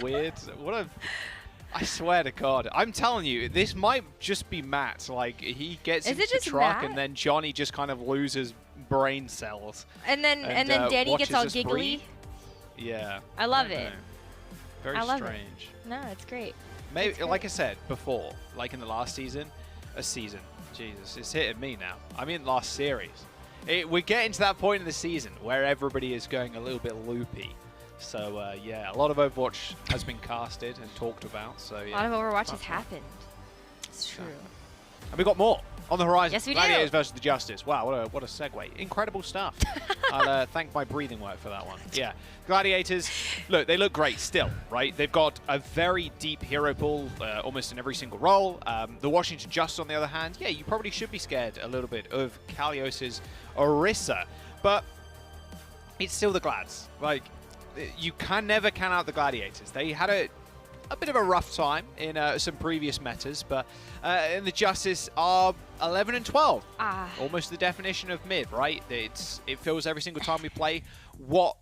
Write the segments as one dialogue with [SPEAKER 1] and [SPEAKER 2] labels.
[SPEAKER 1] weird. What a... I swear to God. I'm telling you, this might just be Matt. Like, he gets into the truck and then Johnny just kind of loses brain cells.
[SPEAKER 2] And then Danny gets all giggly.
[SPEAKER 1] Breathe. Yeah.
[SPEAKER 2] I love it.
[SPEAKER 1] Very strange.
[SPEAKER 2] No, it's great.
[SPEAKER 1] Maybe, like I said before, like in the last season, Jesus, it's hitting me now. I mean, last series. We're getting to that point in the season where everybody is going a little bit loopy. So, yeah, a lot of Overwatch has been casted and talked about. So, yeah,
[SPEAKER 2] a lot of Overwatch has happened. It's true.
[SPEAKER 1] And we got more on the horizon.
[SPEAKER 2] Yes, we do.
[SPEAKER 1] Gladiators versus the Justice. Wow, what a segue. Incredible stuff. I'll thank my breathing work for that one. Yeah. Gladiators, look, they look great still, right? They've got a very deep hero pool, almost in every single role. The Washington Justice, on the other hand, yeah, you probably should be scared a little bit of Kalios's Orisa. But it's still the Glads. Like, you can never count out the Gladiators. They had a bit of a rough time in some previous metas, but in the Justice are 11 and 12. Almost the definition of mid, right? It feels every single time we play what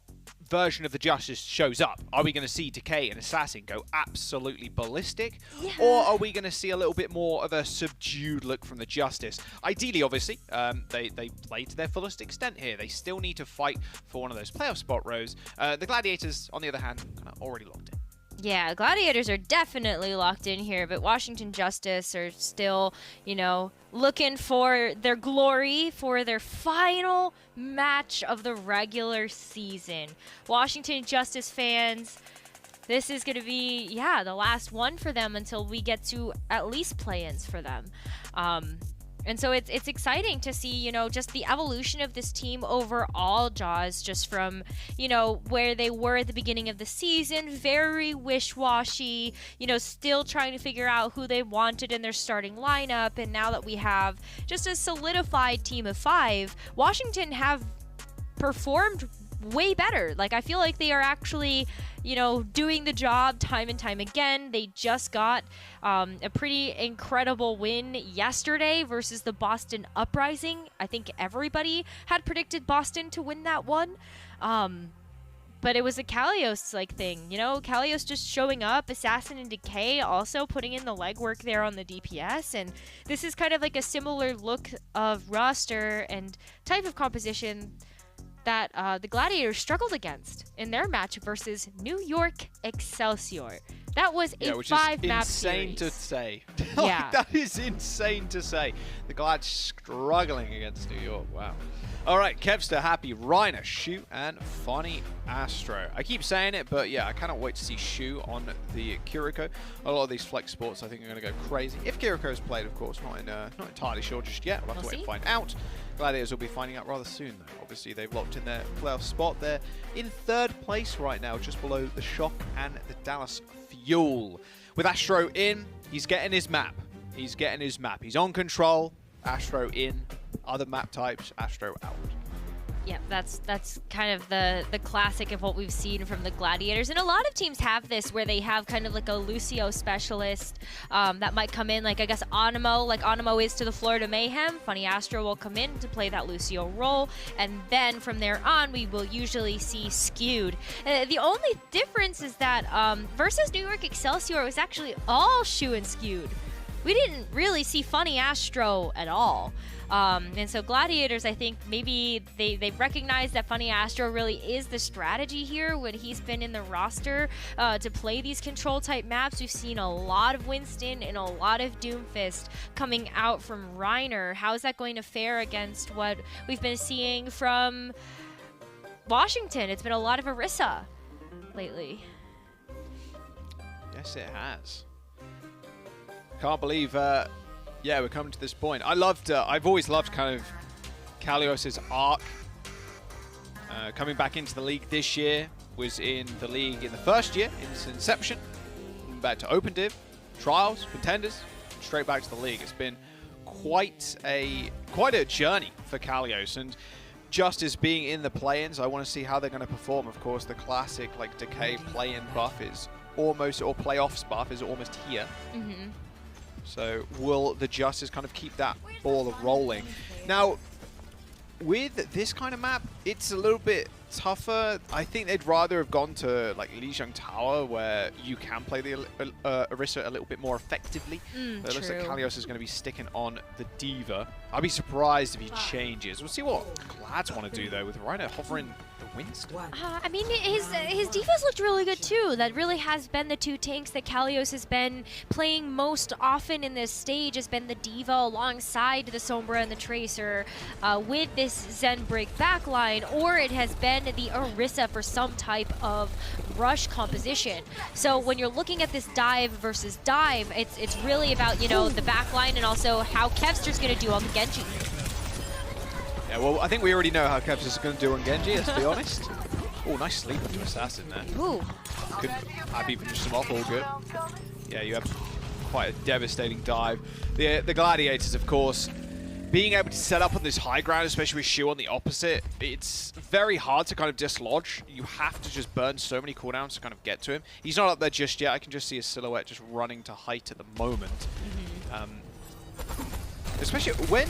[SPEAKER 1] version of the Justice shows up. Are we going to see Decay and Assassin go absolutely ballistic? Yeah. Or are we going to see a little bit more of a subdued look from the Justice? Ideally, obviously, they play to their fullest extent here. They still need to fight for one of those playoff spot rows. The Gladiators, on the other hand, kind of already locked in.
[SPEAKER 2] Yeah, Gladiators are definitely locked in here, but Washington Justice are still, you know, looking for their glory for their final match of the regular season. Washington Justice fans, this is going to be, yeah, the last one for them until we get to at least play-ins for them. And so it's exciting to see, you know, just the evolution of this team overall, Jaws, just from, you know, where they were at the beginning of the season, very wish-washy, you know, still trying to figure out who they wanted in their starting lineup. And now that we have just a solidified team of 5, Washington have performed way better. Like, I feel like they are actually, you know, doing the job time and time again. They just got a pretty incredible win yesterday versus the Boston Uprising. I think everybody had predicted Boston to win that one. But it was a Kalios like thing, you know, Kalios just showing up, Assassin and Decay also putting in the legwork there on the DPS, and this is kind of like a similar look of roster and type of composition that the Gladiators struggled against in their match versus New York Excelsior. That was a 5-map series.
[SPEAKER 1] Insane to say.
[SPEAKER 2] Yeah.
[SPEAKER 1] That is insane to say. The Glads struggling against New York. Wow. All right, Kevster, Happy, Reiner, Shu, and Funny Astro. I keep saying it, but yeah, I cannot wait to see Shu on the Kiriko. A lot of these flex sports I think are going to go crazy. If Kiriko is played, of course, not entirely sure just yet. We'll have to wait and find out. Gladiators will be finding out rather soon, though. Obviously, they've locked in their playoff spot. They're in 3rd place right now, just below the Shock and the Dallas Fuel. With Astro in, he's getting his map. He's getting his map. He's on control. Astro in. Other map types, Astro out.
[SPEAKER 2] Yeah, that's kind of the classic of what we've seen from the Gladiators. And a lot of teams have this where they have kind of like a Lucio specialist that might come in. Like, I guess Onimo, like Onimo is to the Florida Mayhem. Funny Astro will come in to play that Lucio role. And then from there on, we will usually see Skewed. The only difference is that versus New York Excelsior, it was actually all Shu and Skewed. We didn't really see Funny Astro at all. And so Gladiators, I think maybe they've recognized that Funny Astro really is the strategy here when he's been in the roster to play these control type maps. We've seen a lot of Winston and a lot of Doomfist coming out from Reiner. How is that going to fare against what we've been seeing from Washington? It's been a lot of Orisa lately.
[SPEAKER 1] Yes, it has. Can't believe yeah, we're coming to this point. I've always loved kind of Kalios's arc. Coming back into the league this year, was in the league in the first year, in its inception, back to Open Div, Trials, Contenders, straight back to the league. It's been quite a journey for Kalios, and just as being in the play-ins, I want to see how they're going to perform. Of course, the classic like Decay play-in buff is almost, or playoffs buff is almost here.
[SPEAKER 2] Mm-hmm.
[SPEAKER 1] So will the Justice kind of keep that ball rolling? Now, with this kind of map, it's a little bit tougher. I think they'd rather have gone to like Lijiang Tower, where you can play the Orisa a little bit more effectively. But it looks like Kalios is going to be sticking on the D.Va. I'd be surprised if he changes. We'll see what Glads want to do though, with Reiner hovering the Winston.
[SPEAKER 2] I mean, his D.Va's looked really good too. That really has been the two tanks that Kalios has been playing most often in this stage, has been the D.Va alongside the Sombra and the Tracer with this Zenbreak backline, or it has been the Orisa for some type of rush composition. So when you're looking at this dive versus dive, it's really about, you know, the backline and also how Kevster's going to do on the Genji.
[SPEAKER 1] Yeah, well, I think we already know how Kevster's going to do on Genji, let's be honest. Oh, nice sleep into Assassin there.
[SPEAKER 2] Ooh.
[SPEAKER 1] Good. Happy finished him off, all good. Yeah, you have quite a devastating dive. The Gladiators, of course, being able to set up on this high ground, especially with Shu on the opposite, it's very hard to kind of dislodge. You have to just burn so many cooldowns to kind of get to him. He's not up there just yet. I can just see his silhouette just running to height at the moment. Especially when...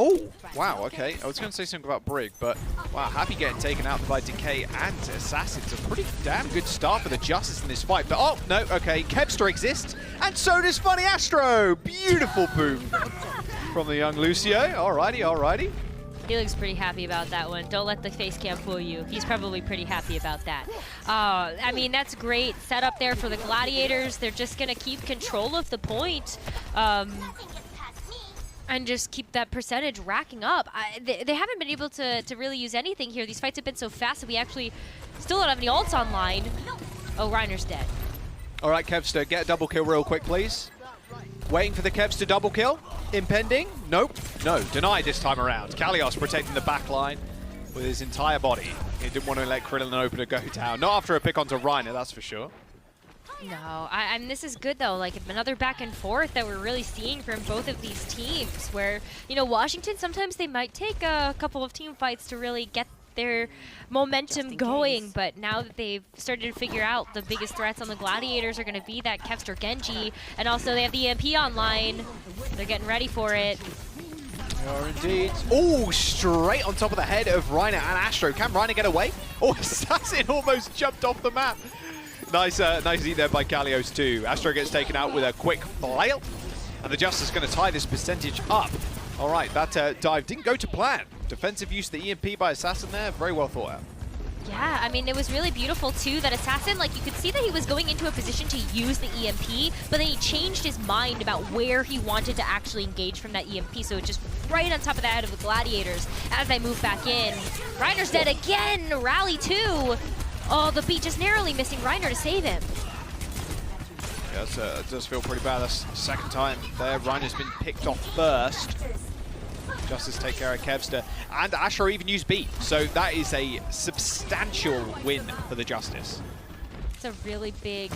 [SPEAKER 1] Oh, wow, okay. I was going to say something about Brig, but wow, Happy getting taken out by Decay and Assassin. It's a pretty damn good start for the Justice in this fight. But oh, no, okay, Kevster exists, and so does Funny Astro. Beautiful boom from the young Lucio. Alrighty, alrighty.
[SPEAKER 2] He looks pretty happy about that one. Don't let the face cam fool you. He's probably pretty happy about that. I mean, that's great setup there for the Gladiators. They're just going to keep control of the point. And just keep that percentage racking up. They haven't been able to really use anything here. These fights have been so fast that we actually still don't have any ults online. Oh, Reiner's dead.
[SPEAKER 1] All right, Kevster, get a double kill real quick, please. Waiting for the Kevster double kill. Impending. Nope. No, denied this time around. Kalios protecting the back line with his entire body. He didn't want to let Krillin and Opener go down. Not after a pick onto Reiner, that's for sure.
[SPEAKER 2] No, I mean, this is good though, like another back and forth that we're really seeing from both of these teams where, you know, Washington, sometimes they might take a couple of team fights to really get their momentum going, but now that they've started to figure out the biggest threats on the Gladiators are going to be that Kevster Genji, and also they have the EMP online. They're getting ready for it.
[SPEAKER 1] They are indeed. Oh, straight on top of the head of Reiner and Astro. Can Reiner get away? Oh, Assassin almost jumped off the map. Nice eat there by Kalios too. Astro gets taken out with a quick flail, and the Justice is going to tie this percentage up. All right, that dive didn't go to plan. Defensive use of the EMP by Assassin there, very well thought out.
[SPEAKER 2] Yeah, I mean, it was really beautiful too that Assassin, like, you could see that he was going into a position to use the EMP, but then he changed his mind about where he wanted to actually engage from that EMP, so just right on top of the head of the Gladiators as they move back in. Reiner's dead again, rally too. Oh, the beat just narrowly missing Reiner to save him.
[SPEAKER 1] Yeah, it does feel pretty bad. That's the second time there. Reiner's been picked off first. Justice take care of Kevster. And Astro even used B. So that is a substantial win for the Justice.
[SPEAKER 2] It's a really big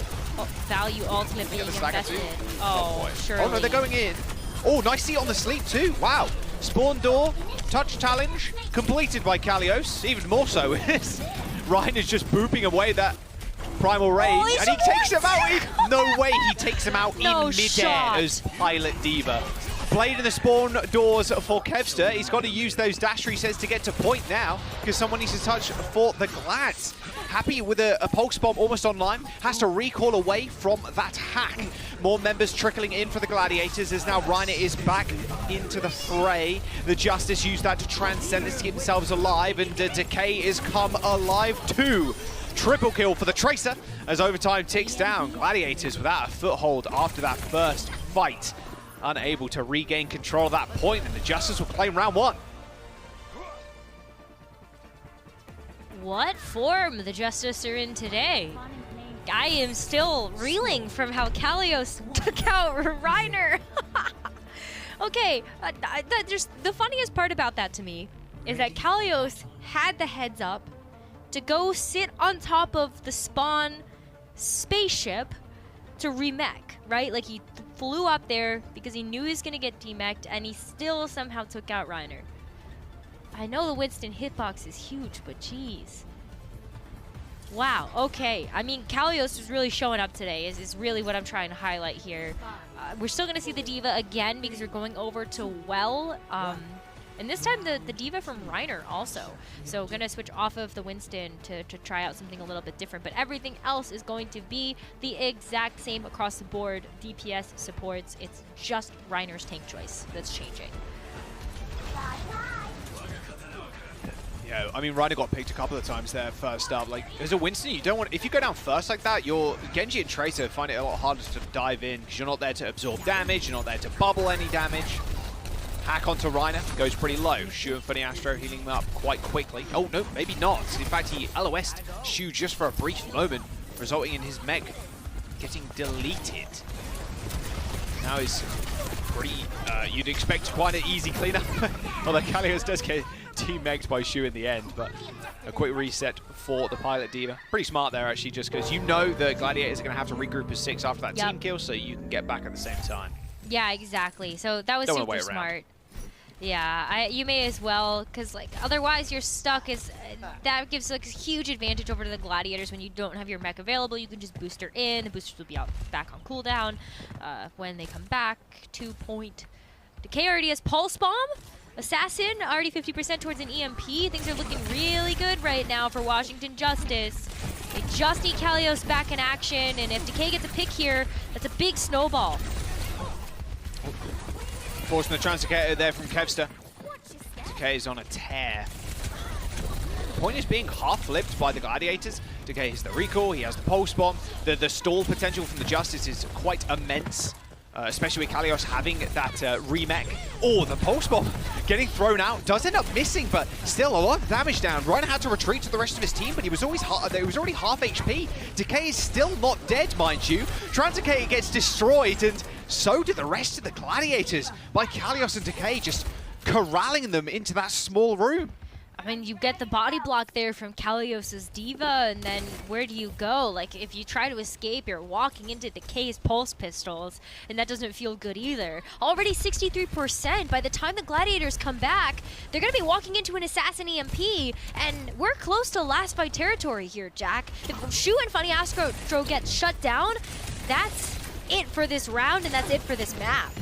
[SPEAKER 2] value ultimate being invested.
[SPEAKER 1] Oh,
[SPEAKER 2] surely.
[SPEAKER 1] Oh, no, they're going in. Oh, nice seat on the sleep too. Wow. Spawn door, touch challenge, completed by Kalios. Even more so. Reiner's just booping away that primal rage, and he takes him out. No way, he takes him out in midair as Pilot D.Va. Blade in the spawn doors for Kevster. He's got to use those dash resets to get to point now, because someone needs to touch for the Glads. Happy with a pulse bomb almost online, has to recall away from that hack. More members trickling in for the Gladiators as now Reiner is back into the fray. The Justice used that to transcend this to keep themselves alive, and Decay is come alive too. Triple kill for the Tracer as overtime ticks down. Gladiators without a foothold after that first fight. Unable to regain control of that point, and the Justice will claim round one.
[SPEAKER 2] What form the Justice are in today? I am still reeling from how Kalios took out Reiner. Okay, just the funniest part about that to me is that Kalios had the heads up to go sit on top of the spawn spaceship to remech, right? Like, he flew up there because he knew he was going to get demeched, and he still somehow took out Reiner. I know the Winston hitbox is huge, but geez. Wow, okay. I mean, Kalios is really showing up today, is really what I'm trying to highlight here. We're still going to see the D.Va again because we're going over to Well. And this time the D.Va from Reiner also. So gonna switch off of the Winston to try out something a little bit different. But everything else is going to be the exact same across the board. DPS, supports, it's just Reiner's tank choice that's changing.
[SPEAKER 1] Yeah, I mean, Reiner got picked a couple of times there first up. Like, as a Winston, you don't want, if you go down first like that, your Genji and Tracer find it a lot harder to dive in because you're not there to absorb damage, you're not there to bubble any damage. Hack onto Reiner, goes pretty low. Shu and Funny Astro healing him up quite quickly. Oh, no, maybe not. In fact, he LOS'd Shu just for a brief moment, resulting in his mech getting deleted. Now he's pretty, you'd expect quite an easy cleanup. Although Kalios does get team-megged by Shu in the end, but a quick reset for the Pilot D.Va. Pretty smart there, actually, just because you know the Gladiators are going to have to regroup as 6 after that team kill, so you can get back at the same time.
[SPEAKER 2] Yeah, exactly. So that was super smart. Yeah, you may as well, because like otherwise you're stuck. That gives like a huge advantage over to the Gladiators when you don't have your mech available. You can just booster in. The boosters will be back on cooldown when they come back. 2 point. Decay already has Pulse Bomb. Assassin already 50% towards an EMP. Things are looking really good right now for Washington Justice. They just need Kalios back in action, and if Decay gets a pick here, that's a big snowball.
[SPEAKER 1] Forcing the translocator there from Kevster. Decay is on a tear. The point is being half flipped by the Gladiators. Decay has the recall, he has the pulse bomb. The stall potential from the Justice is quite immense. Especially with Kalios having that remech. Oh, the pulse bomb getting thrown out. Does end up missing, but still a lot of damage down. Reiner had to retreat to the rest of his team, but he was always already half HP. Decay is still not dead, mind you. Translocator gets destroyed, and so did the rest of the Gladiators by Kalios and Decay just corralling them into that small room.
[SPEAKER 2] I mean, you get the body block there from Kalios' D.Va, and then where do you go? Like, if you try to escape, you're walking into Decay's pulse pistols, and that doesn't feel good either. Already 63%. By the time the Gladiators come back, they're going to be walking into an Assassin EMP, and we're close to last fight territory here, Jack. If Shu and Funny Astro get shut down, that's it for this round, and that's it for this map.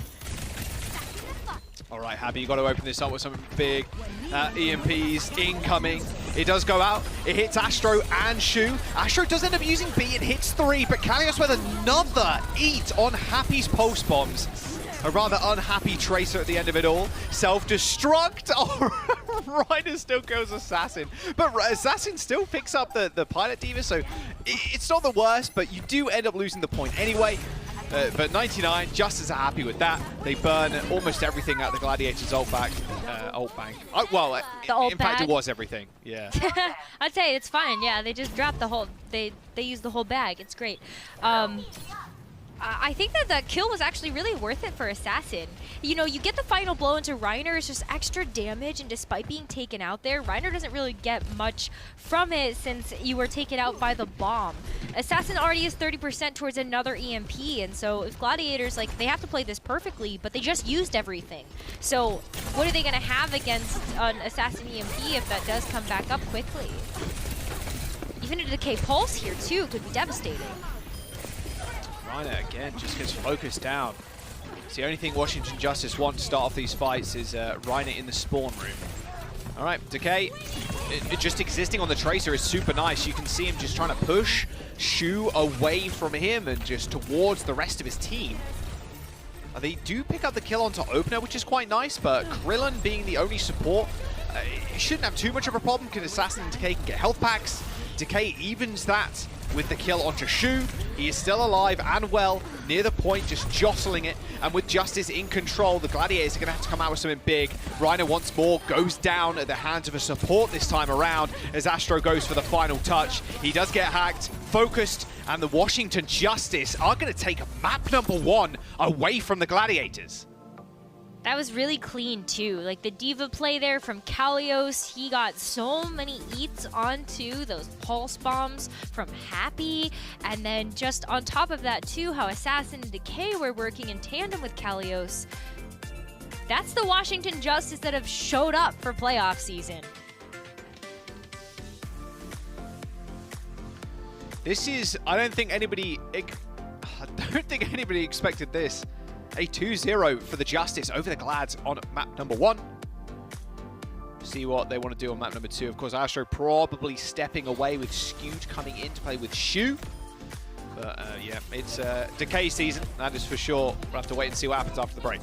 [SPEAKER 1] All right, Happy, you got to open this up with some big EMPs incoming. It does go out. It hits Astro and Shu. Astro does end up using B and hits 3, but Kalios with another eat on Happy's pulse bombs. A rather unhappy Tracer at the end of it all. Self-destruct. Oh, Reiner still goes Assassin. But Assassin still picks up the Pilot D.Va, so it's not the worst, but you do end up losing the point anyway. But 99, just as happy with that. They burn almost everything out the Gladiators' ult bank. Well, in fact, it was everything. Yeah.
[SPEAKER 2] I'd say it's fine. Yeah, they just dropped the whole. They used the whole bag. It's great. I think that the kill was actually really worth it for Assassin. You know, you get the final blow into Reiner, it's just extra damage, and despite being taken out there, Reiner doesn't really get much from it since you were taken out by the bomb. Assassin already is 30% towards another EMP, and so if Gladiators, like, they have to play this perfectly, but they just used everything. So what are they going to have against an Assassin EMP if that does come back up quickly? Even a Decay Pulse here, too, could be devastating.
[SPEAKER 1] Reiner, again, just gets focused down. It's the only thing Washington Justice want to start off these fights is Reiner in the spawn room. All right, Decay, just existing on the Tracer is super nice. You can see him just trying to push Shu away from him and just towards the rest of his team. They do pick up the kill onto Opener, which is quite nice, but Krillin being the only support, shouldn't have too much of a problem because Assassin and Decay can get health packs. Decay evens that with the kill onto Shu. He is still alive and well, near the point, just jostling it. And with Justice in control, the Gladiators are going to have to come out with something big. Reiner once more goes down at the hands of a support this time around as Astro goes for the final touch. He does get hacked, focused, and the Washington Justice are going to take map #1 away from the Gladiators.
[SPEAKER 2] That was really clean, too. Like, the D.Va play there from Kalios, he got so many eats onto those pulse bombs from Happy. And then just on top of that, too, how Assassin and Decay were working in tandem with Kalios. That's the Washington Justice that have showed up for playoff season.
[SPEAKER 1] This is, I don't think anybody expected this. A 2-0 for the Justice over the Glads on map #1. See what they want to do on map number 2. Of course, Astro probably stepping away with Skewed coming in to play with Shu. But yeah, it's Decay season, that is for sure. We'll have to wait and see what happens after the break.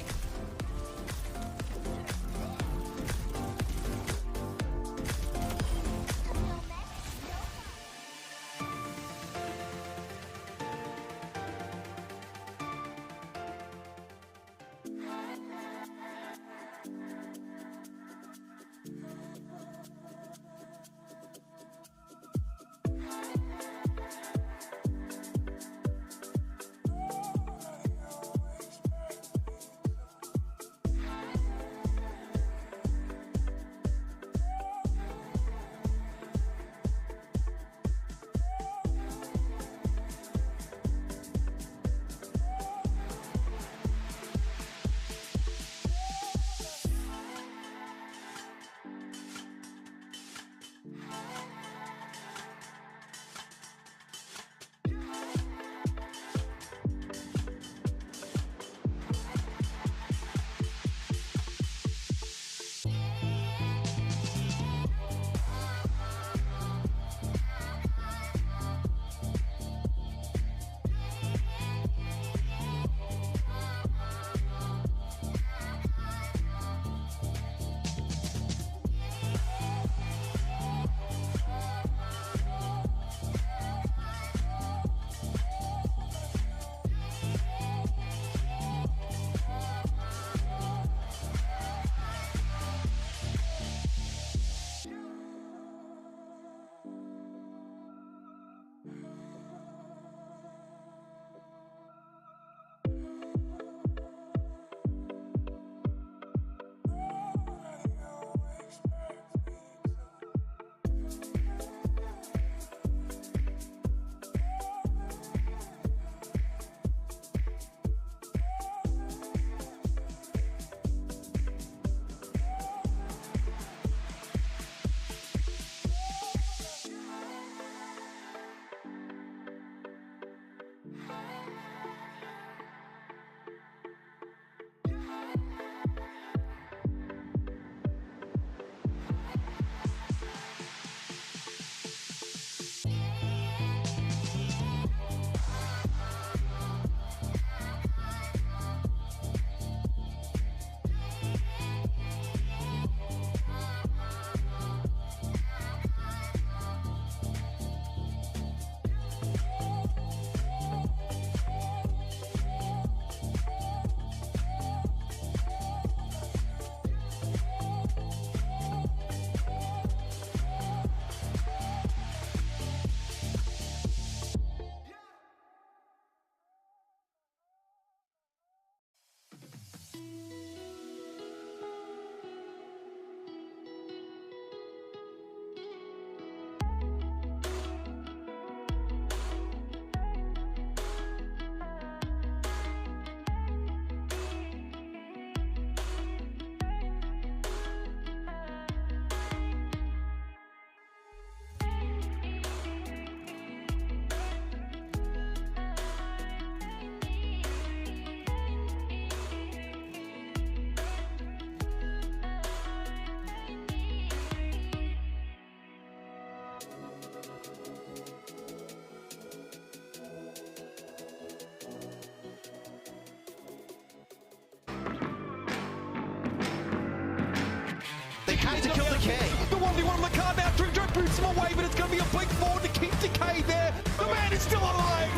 [SPEAKER 3] Had to kill Decay.
[SPEAKER 4] The 1v1 on the card now. Dream boots him away, but it's going to be a blink forward to keep Decay there. The man is still alive.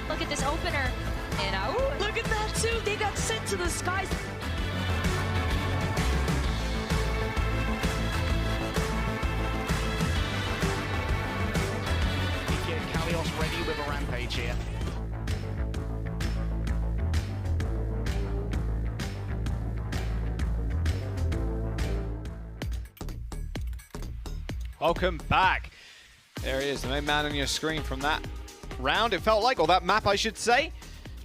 [SPEAKER 2] Look at this opener. And out.
[SPEAKER 5] Look at that too. They got sent to the skies.
[SPEAKER 3] Ready with a rampage here.
[SPEAKER 1] Welcome back. There he is, the main man on your screen from that round. It felt like, or that map I should say,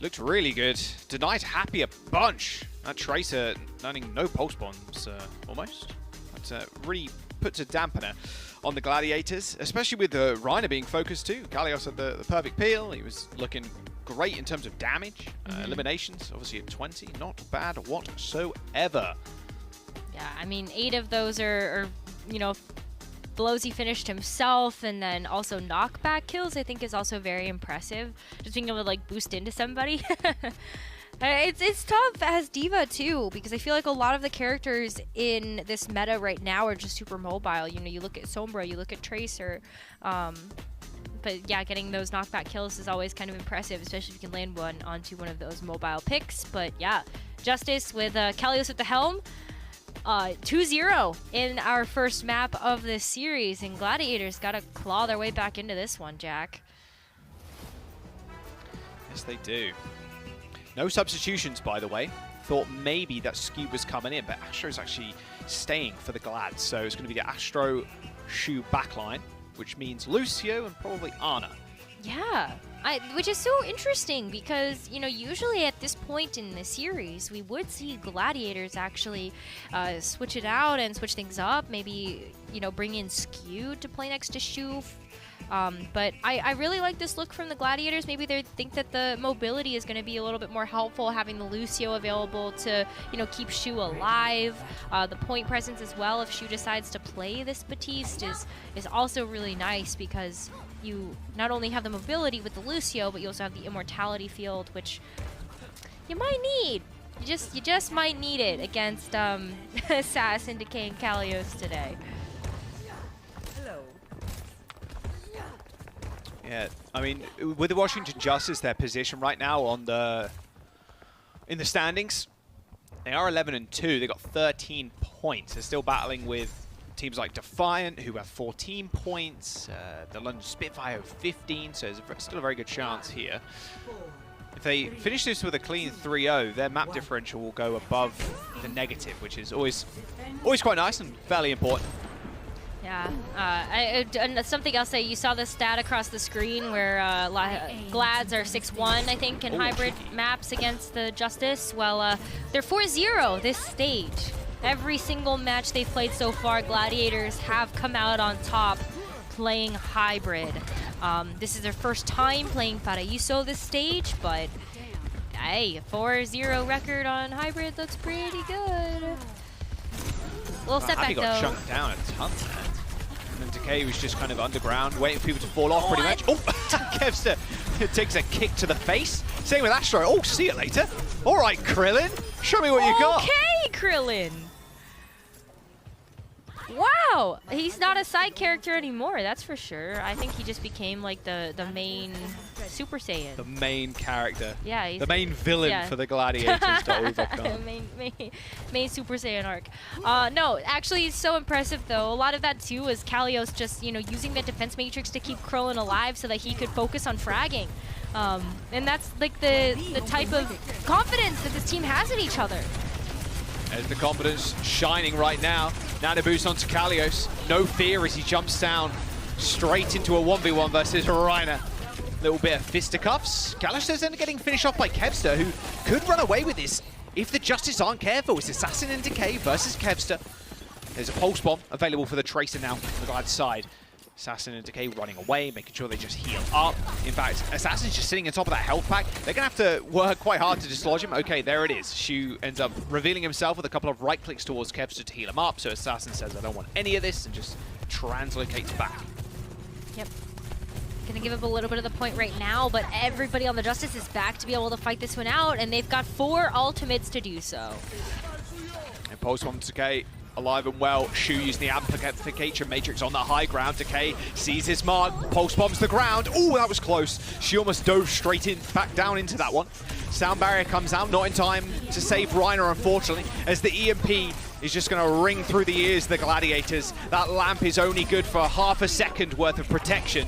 [SPEAKER 1] looked really good. Denied Happy a bunch. That Tracer learning no pulse bombs, almost. That really puts a dampener on the Gladiators, especially with Reiner being focused too. Kalios had the perfect peel. He was looking great in terms of damage. Eliminations, obviously at 20. Not bad whatsoever.
[SPEAKER 2] Yeah, I mean, 8 of those are you know, blows he finished himself, and then also knockback kills, I think is also very impressive. Just being able to like boost into somebody. It's tough as D.Va too, because I feel like a lot of the characters in this meta right now are just super mobile. You know, you look at Sombra, you look at Tracer, but yeah, getting those knockback kills is always kind of impressive, especially if you can land one onto one of those mobile picks. But yeah, Justice with Kalios at the helm. 2-0 in our first map of this series, and Gladiators got to claw their way back into this one, Jack.
[SPEAKER 1] Yes, they do. No substitutions, by the way. Thought maybe that Scoop was coming in, but Astro's actually staying for the Glad. So it's going to be the Astro Shu backline, which means Lucio and probably Ana.
[SPEAKER 2] Yeah, which is so interesting because, you know, usually at this point in the series, we would see Gladiators actually switch it out and switch things up. Maybe, you know, bring in Skew to play next to Shu. But I really like this look from the Gladiators. Maybe they think that the mobility is going to be a little bit more helpful, having the Lucio available to, you know, keep Shu alive. The point presence as well, if Shu decides to play this Baptiste, is also really nice because you not only have the mobility with the Lucio, but you also have the immortality field, which you might need. You just might need it against Assassin, Decay, and Kalios today.
[SPEAKER 1] Yeah, I mean, with the Washington Justice, their position right now on in the standings, they are 11-2. They got 13 points. They're still battling with teams like Defiant, who have 14 points. The London Spitfire have 15, so there's still a very good chance here. If they finish this with a clean 3-0, their map differential will go above the negative, which is always quite nice and fairly important.
[SPEAKER 2] Yeah, and something else that you saw the stat across the screen where Glads are 6-1, I think, in hybrid maps against the Justice. Well, they're 4-0 this stage. Every single match they've played so far, Gladiators have come out on top playing hybrid. This is their first time playing Paraíso this stage, but hey, 4-0 record on hybrid looks pretty good. Little step back, though.
[SPEAKER 1] Got chunked down a ton there. And Decay was just kind of underground, waiting for people to fall off pretty much. Oh, Kevster takes a kick to the face. Same with Astro. Oh, see you later. All right, Krillin, show me what you got.
[SPEAKER 2] Okay, Krillin. Wow, he's not a side character anymore, that's for sure. I think he just became like the main Super Saiyan.
[SPEAKER 1] The main character.
[SPEAKER 2] Yeah, he's
[SPEAKER 1] the main villain for the Gladiators to overcome.
[SPEAKER 2] main Super Saiyan arc. No, actually, it's so impressive though. A lot of that too is Kalios just, you know, using the defense matrix to keep Krillin alive so that he could focus on fragging. And that's like the type of confidence that this team has in each other.
[SPEAKER 1] There's the confidence shining right now. Nano boost onto Kalios. No fear as he jumps down straight into a 1v1 versus Reiner. Little bit of fisticuffs. Kalios is then getting finished off by Kevster, who could run away with this if the Justice aren't careful. It's Assassin and Decay versus Kevster. There's a pulse bomb available for the Tracer now on the Glad side. Assassin and Decay running away, making sure they just heal up. In fact, Assassin's just sitting on top of that health pack. They're going to have to work quite hard to dislodge him. Okay, there it is. Shu ends up revealing himself with a couple of right clicks towards Kevster to heal him up. So Assassin says, I don't want any of this, and just translocates back.
[SPEAKER 2] Yep. Gonna give up a little bit of the point right now, but everybody on the Justice is back to be able to fight this one out, and they've got 4 ultimates to do so.
[SPEAKER 1] And pulse bomb Decay alive and well. Shu using the amplification matrix on the high ground. Decay sees his mark, pulse bombs the ground. Oh, that was close. She almost dove straight in, back down into that one. Sound barrier comes out, not in time to save Reiner, unfortunately, as the EMP is just going to ring through the ears of the Gladiators. That lamp is only good for half a second worth of protection.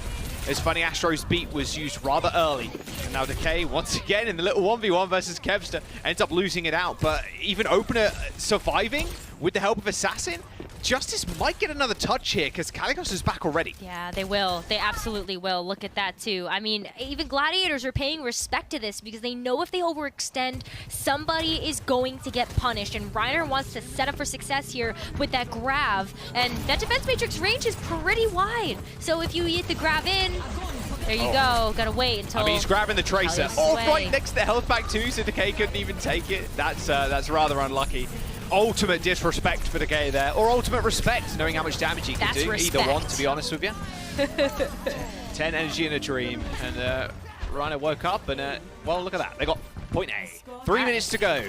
[SPEAKER 1] It's funny, Astro's beat was used rather early. And now Decay, once again, in the little 1v1 versus Kevster, ends up losing it out. But even Opener surviving with the help of Assassin, Justice might get another touch here because Kalios is back already.
[SPEAKER 2] Yeah, they will. They absolutely will. Look at that, too. I mean, even Gladiators are paying respect to this because they know if they overextend, somebody is going to get punished. And Reiner wants to set up for success here with that grab. And that defense matrix range is pretty wide. So if you get the grab in, there you go. Gotta wait until...
[SPEAKER 1] I mean, he's grabbing the Tracer.
[SPEAKER 2] Kalios
[SPEAKER 1] Oh,
[SPEAKER 2] away.
[SPEAKER 1] right next to the health pack too, so Decay couldn't even take it. That's rather unlucky. Ultimate disrespect for Decay there, or ultimate respect, knowing how much damage he can
[SPEAKER 2] That's
[SPEAKER 1] do.
[SPEAKER 2] respect.
[SPEAKER 1] Either one, to be honest with you. 10 energy in a dream, and Reiner woke up, and well, look at that. They got point A. 3 minutes to go.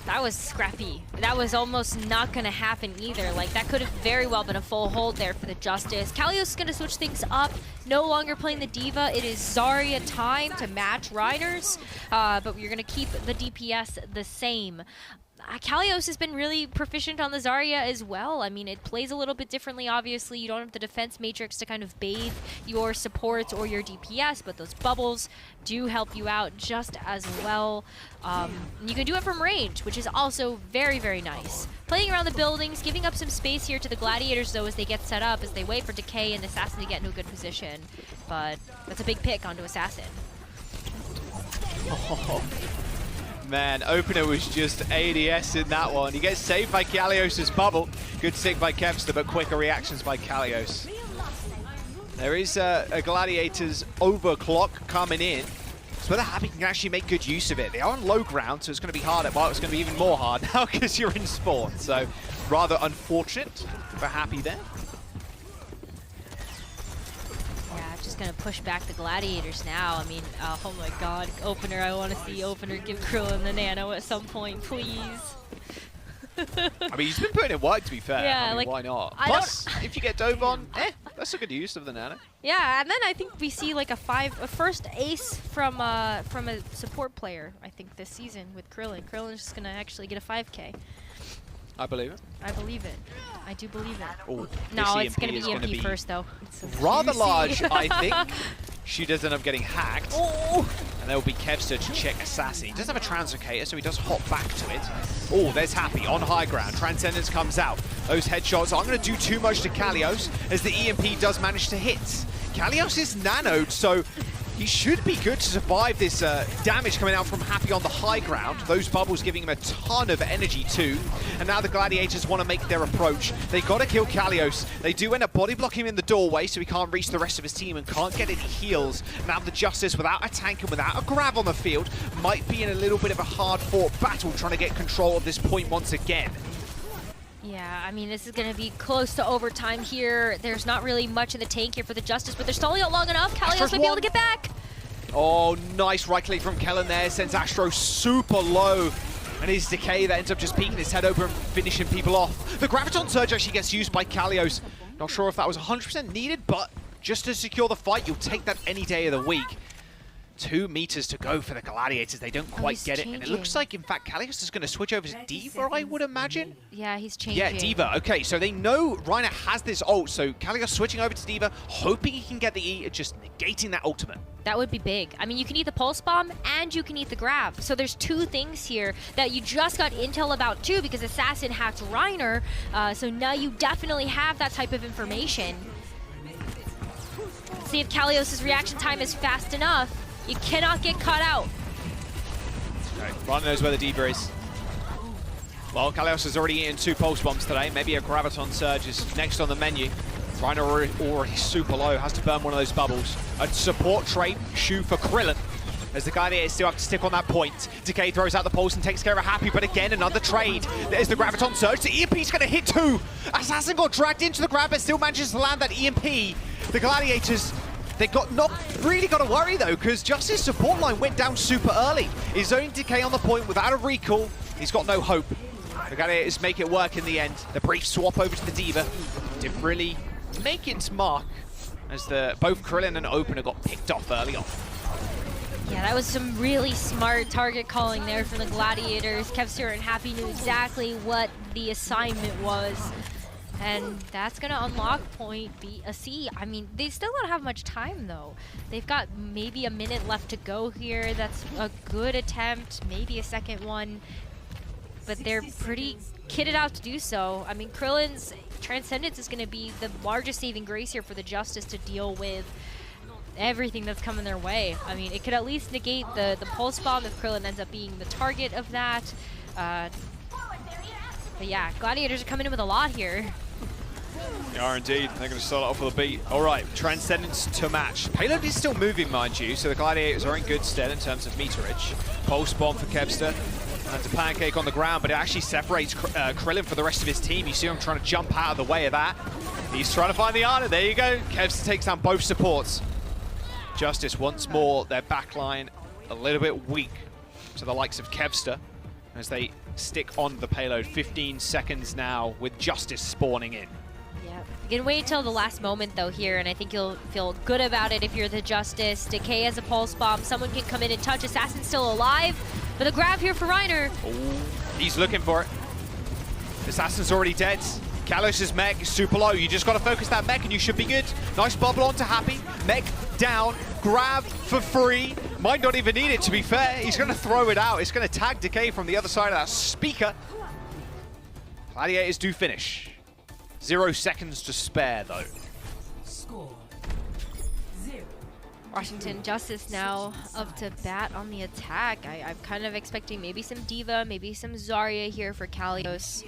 [SPEAKER 2] That was scrappy. That was almost not going to happen either. Like, that could have very well been a full hold there for the Justice. Kalios is going to switch things up. No longer playing the Diva. It is Zarya time to match Reiner's, but you're going to keep the DPS the same. Kalios has been really proficient on the Zarya as well. I mean, it plays a little bit differently, obviously. You don't have the defense matrix to kind of bathe your supports or your DPS, but those bubbles do help you out just as well. You can do it from range, which is also very, very nice. Playing around the buildings, giving up some space here to the Gladiators, though, as they get set up, as they wait for Decay and Assassin to get into a good position. But that's a big pick onto Assassin.
[SPEAKER 1] Oh. Man, Opener was just ADS in that one. He gets saved by Kalios' bubble. Good stick by Kevster, but quicker reactions by Kalios. There is a Gladiators overclock coming in. So whether Happy can actually make good use of it. They are on low ground, so it's going to be hard. Well, it's going to be even more hard now because you're in spawn. So rather unfortunate for Happy there.
[SPEAKER 2] Gonna push back the Gladiators now. I mean, oh my god, Opener, I want to see Opener give Krillin the nano at some point, please.
[SPEAKER 1] I mean, he's been putting in work, to be fair.
[SPEAKER 2] Yeah,
[SPEAKER 1] I mean,
[SPEAKER 2] like,
[SPEAKER 1] why not? Plus, if you get Dobon, that's a good use of the nano.
[SPEAKER 2] Yeah, and then I think we see like a first ace from a support player, I think, this season with Krillin. Krillin's just gonna actually get a 5K.
[SPEAKER 1] I believe it.
[SPEAKER 2] I believe it. I do believe it.
[SPEAKER 1] Ooh,
[SPEAKER 2] No,
[SPEAKER 1] this
[SPEAKER 2] it's going to
[SPEAKER 1] is
[SPEAKER 2] be
[SPEAKER 1] gonna
[SPEAKER 2] EMP first, though.
[SPEAKER 1] Rather large, I think. She does end up getting hacked.
[SPEAKER 2] Oh.
[SPEAKER 1] And there will be Kevster to check Assassin. He does have a Translocator, so he does hop back to it. Oh, there's Happy on high ground. Transcendence comes out. Those headshots aren't going to do too much to Kalios, as the EMP does manage to hit. Kalios is nanoed, so he should be good to survive this damage coming out from Happy on the high ground. Those bubbles giving him a ton of energy too. And now the Gladiators want to make their approach. They got to kill Kalios. They do end up body blocking him in the doorway, so he can't reach the rest of his team and can't get any heals. Now the Justice, without a tank and without a grab on the field, might be in a little bit of a hard-fought battle trying to get control of this point once again.
[SPEAKER 2] Yeah, I mean, this is going to be close to overtime here. There's not really much in the tank here for the Justice, but they're stalling out long enough. Kalios might be able to get back.
[SPEAKER 1] Oh, nice right click from Kellen there. Sends Astro super low. And his Decay that ends up just peeking his head over and finishing people off. The Graviton Surge actually gets used by Kalios. Not sure if that was 100% needed, but just to secure the fight, you'll take that any day of the week. 2 meters to go for the Gladiators. They don't quite get it. And it looks like, in fact, Kalios is going to switch over to Diva, I would imagine.
[SPEAKER 2] Yeah, he's changing.
[SPEAKER 1] Yeah, Diva. Okay, so they know Reiner has this ult, so Kalios switching over to Diva, hoping he can get the E, just negating that ultimate.
[SPEAKER 2] That would be big. I mean, you can eat the Pulse Bomb and you can eat the grab. So there's 2 things here that you just got intel about too, because Assassin hacked Reiner. So now you definitely have that type of information. See if Kalios' reaction time is fast enough. You cannot get caught out.
[SPEAKER 1] Okay, Reiner knows where the Diva is. Well, Kalios has already eaten 2 Pulse Bombs today. Maybe a Graviton Surge is next on the menu. Reiner already super low, has to burn one of those bubbles. A support trade shoe for Krillin, as the Gladiators still have to stick on that point. Decay throws out the pulse and takes care of Happy, but again, another trade. There's the Graviton Surge. The EMP's going to hit 2. Assassin got dragged into the grab, but still manages to land that EMP. The Gladiators, they got not really got to worry though, because Justice's support line went down super early. His own Decay on the point without a recall. He's got no hope. The Gladiators make it work in the end. The brief swap over to the Diva didn't really make its mark, as both Krillin and Opener got picked off early on.
[SPEAKER 2] Yeah, that was some really smart target calling there from the Gladiators. Kevster and Happy knew exactly what the assignment was. And that's going to unlock point B, a C. I mean, they still don't have much time, though. They've got maybe a minute left to go here. That's a good attempt, maybe a second one. But they're pretty kitted out to do so. I mean, Krillin's Transcendence is going to be the largest saving grace here for the Justice to deal with everything that's coming their way. I mean, it could at least negate the Pulse Bomb if Krillin ends up being the target of that. But yeah, Gladiators are coming in with a lot here.
[SPEAKER 1] They are indeed. They're going to start off with a beat. All right, Transcendence to match. Payload is still moving, mind you, so the Gladiators are in good stead in terms of meterage. Pulse Bomb for Kevster. And a pancake on the ground, but it actually separates Krillin for the rest of his team. You see him trying to jump out of the way of that. He's trying to find the Ana. There you go. Kevster takes down both supports. Justice once more, their backline a little bit weak to the likes of Kevster as they stick on the payload. 15 seconds now with Justice spawning in.
[SPEAKER 2] Yeah, you can wait till the last moment though here, and I think you'll feel good about it if you're the Justice. Decay has a Pulse Bomb. Someone can come in and touch. Assassin's still alive. But a grab here for Reiner.
[SPEAKER 1] Oh, he's looking for it. Assassin's already dead. Kalos's mech is super low. You just got to focus that mech and you should be good. Nice bubble onto Happy. Mech down. Grab for free. Might not even need it, to be fair. He's going to throw it out. It's going to tag Decay from the other side of that speaker. Gladiators do finish. 0 seconds to spare, though.
[SPEAKER 2] Washington Justice now up to bat on the attack. I'm kind of expecting maybe some D.Va, maybe some Zarya here for Kalios.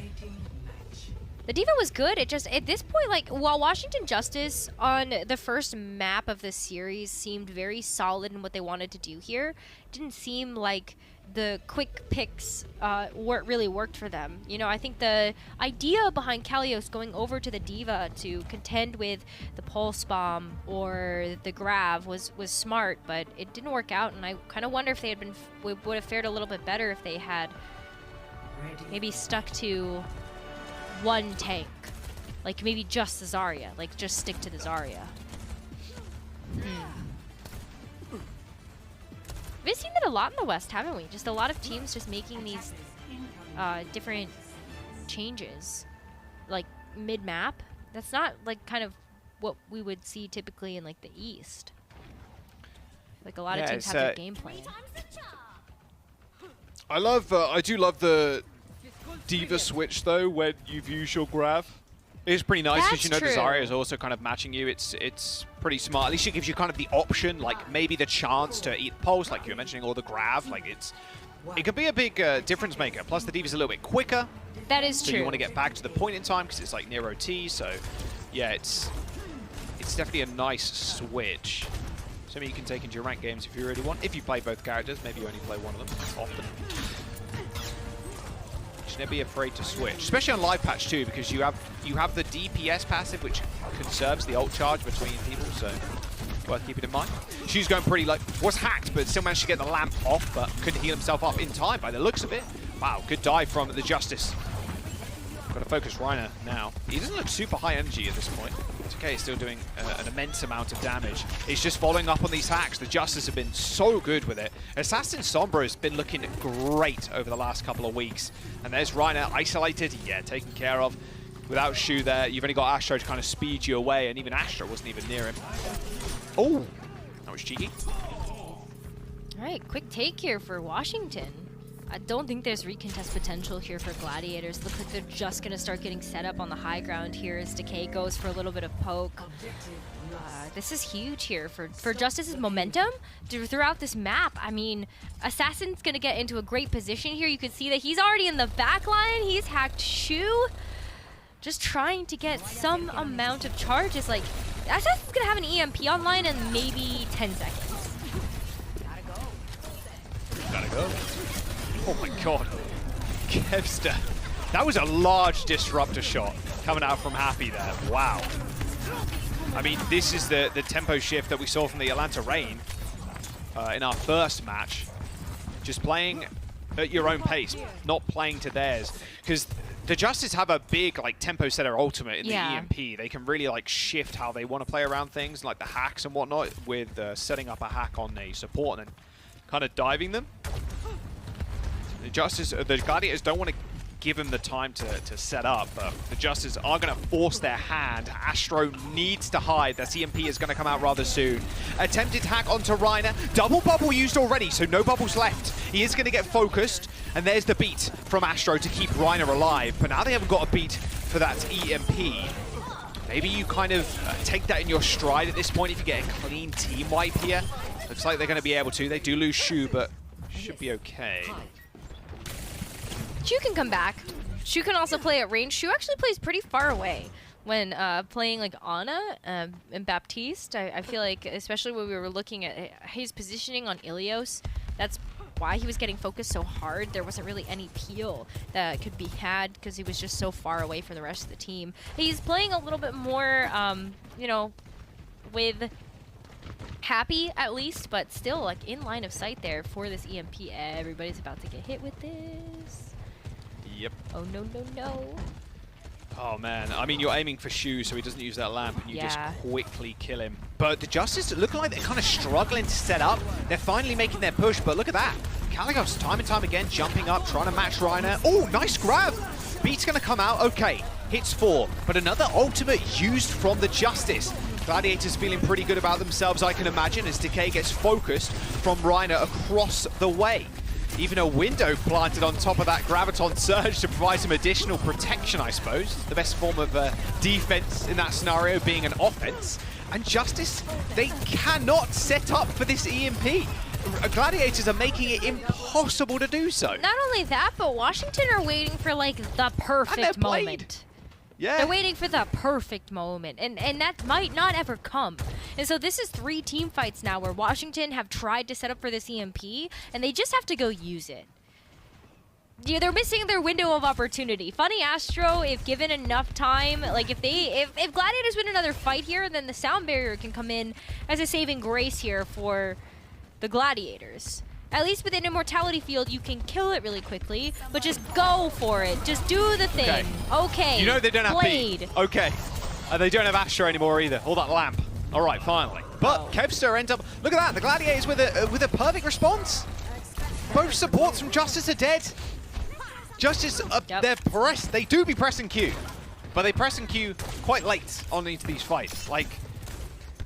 [SPEAKER 2] The D.Va was good. It just, at this point, like, while Washington Justice on the first map of the series seemed very solid in what they wanted to do here, it didn't seem like the quick picks really worked for them. You know, I think the idea behind Kalios going over to the D.Va to contend with the Pulse Bomb or the Grav was smart, but it didn't work out, and I kind of wonder if they had been would have fared a little bit better if they had maybe stuck to one tank, like maybe just the Zarya, like just stick to the Zarya. We've seen that a lot in the West, haven't we? Just a lot of teams just making these different changes, like mid-map. That's not like kind of what we would see typically in like the East. Like a lot of teams have their game plan.
[SPEAKER 1] I do love the D.Va switch though when you've used your Grav. It's pretty nice because you know the Zarya is also kind of matching you. It's pretty smart. At least it gives you kind of the option, like maybe the chance to eat Pulse, like you were mentioning, or the Grav. Like it could be a big difference maker. Plus the D.Va's a little bit quicker.
[SPEAKER 2] That is
[SPEAKER 1] so
[SPEAKER 2] true.
[SPEAKER 1] You want to get back to the point in time because it's like near OT. So yeah, it's definitely a nice switch. Something you can take into your ranked games if you really want. If you play both characters, maybe you only play one of them often. Never be afraid to switch, especially on live patch too, because you have the DPS passive which conserves the ult charge between people, so worth keeping in mind. She's going pretty like was hacked, but still managed to get the lamp off, but couldn't heal himself up in time by the looks of it. Wow, good dive from the Justice. Got to focus Reiner now. He doesn't look super high energy at this point. It's okay, he's still doing an immense amount of damage. He's just following up on these hacks. The Justice have been so good with it. Assassin Sombra has been looking great over the last couple of weeks. And there's Reiner isolated, yeah, taken care of. Without Shu there, you've only got Astro to kind of speed you away, and even Astro wasn't even near him. Oh, that was cheeky.
[SPEAKER 2] All right, quick take here for Washington. I don't think there's recontest potential here for Gladiators. Looks like they're just going to start getting set up on the high ground here as Decay goes for a little bit of poke. This is huge here for Justice's momentum throughout this map. I mean, Assassin's going to get into a great position here. You can see that he's already in the back line. He's hacked Shu. Just trying to get some amount of charges. Like, Assassin's going to have an EMP online in maybe 10 seconds.
[SPEAKER 1] Gotta go. Oh my god. Kevster. That was a large disruptor shot coming out from Happy there. Wow. I mean, this is the tempo shift that we saw from the Atlanta Reign in our first match. Just playing at your own pace, not playing to theirs. Because the Justice have a big like tempo setter ultimate in the EMP. They can really like shift how they want to play around things, like the hacks and whatnot, with setting up a hack on a support and then kind of diving them. The Gladiators don't want to give him the time to set up. But the Justice are going to force their hand. Astro needs to hide. Their CMP is going to come out rather soon. Attempted hack onto Reiner. Double bubble used already, so no bubbles left. He is going to get focused. And there's the beat from Astro to keep Reiner alive. But now they haven't got a beat for that EMP. Maybe you kind of take that in your stride at this point if you get a clean team wipe here. Looks like they're going to be able to. They do lose Shu, but should be okay.
[SPEAKER 2] Shu can come back. Shu can also play at range. Shu actually plays pretty far away when playing like Ana and Baptiste. I feel like, especially when we were looking at his positioning on Ilios, that's why he was getting focused so hard. There wasn't really any peel that could be had because he was just so far away from the rest of the team. He's playing a little bit more, you know, with Happy at least, but still like in line of sight there for this EMP. Everybody's about to get hit with this.
[SPEAKER 1] Yep.
[SPEAKER 2] Oh no, no, no.
[SPEAKER 1] Oh man, I mean, you're aiming for Shu so he doesn't use that lamp and you just quickly kill him. But the Justice look like they're kind of struggling to set up. They're finally making their push, but look at that. Kalios time and time again jumping up, trying to match Reiner. Oh, nice grab. Beat's gonna come out, okay. Hits 4, but another ultimate used from the Justice. Gladiators feeling pretty good about themselves, I can imagine, as Decay gets focused from Reiner across the way. Even a window planted on top of that Graviton Surge to provide some additional protection, I suppose. The best form of defense in that scenario being an offense. And Justice, they cannot set up for this EMP. Gladiators are making it impossible to do so.
[SPEAKER 2] Not only that, but Washington are waiting for like the perfect moment.
[SPEAKER 1] Yeah.
[SPEAKER 2] They're waiting for the perfect moment, and that might not ever come. And so this is 3 team fights now where Washington have tried to set up for this EMP, and they just have to go use it. Yeah, they're missing their window of opportunity. Funny Astro, if given enough time, like if Gladiators win another fight here, then the sound barrier can come in as a saving grace here for the Gladiators. At least with an Immortality Field, you can kill it really quickly, but just go for it. Just do the thing. Okay.
[SPEAKER 1] You know they don't have
[SPEAKER 2] Blade.
[SPEAKER 1] beat. Okay. They don't have Astro anymore either. All that lamp. All right, finally. But Kevster ends up... Look at that. The Gladiators with a perfect response. Both supports from Justice are dead. Justice, they're pressed. They do be pressing Q, but they press and Q quite late on into these fights. Like,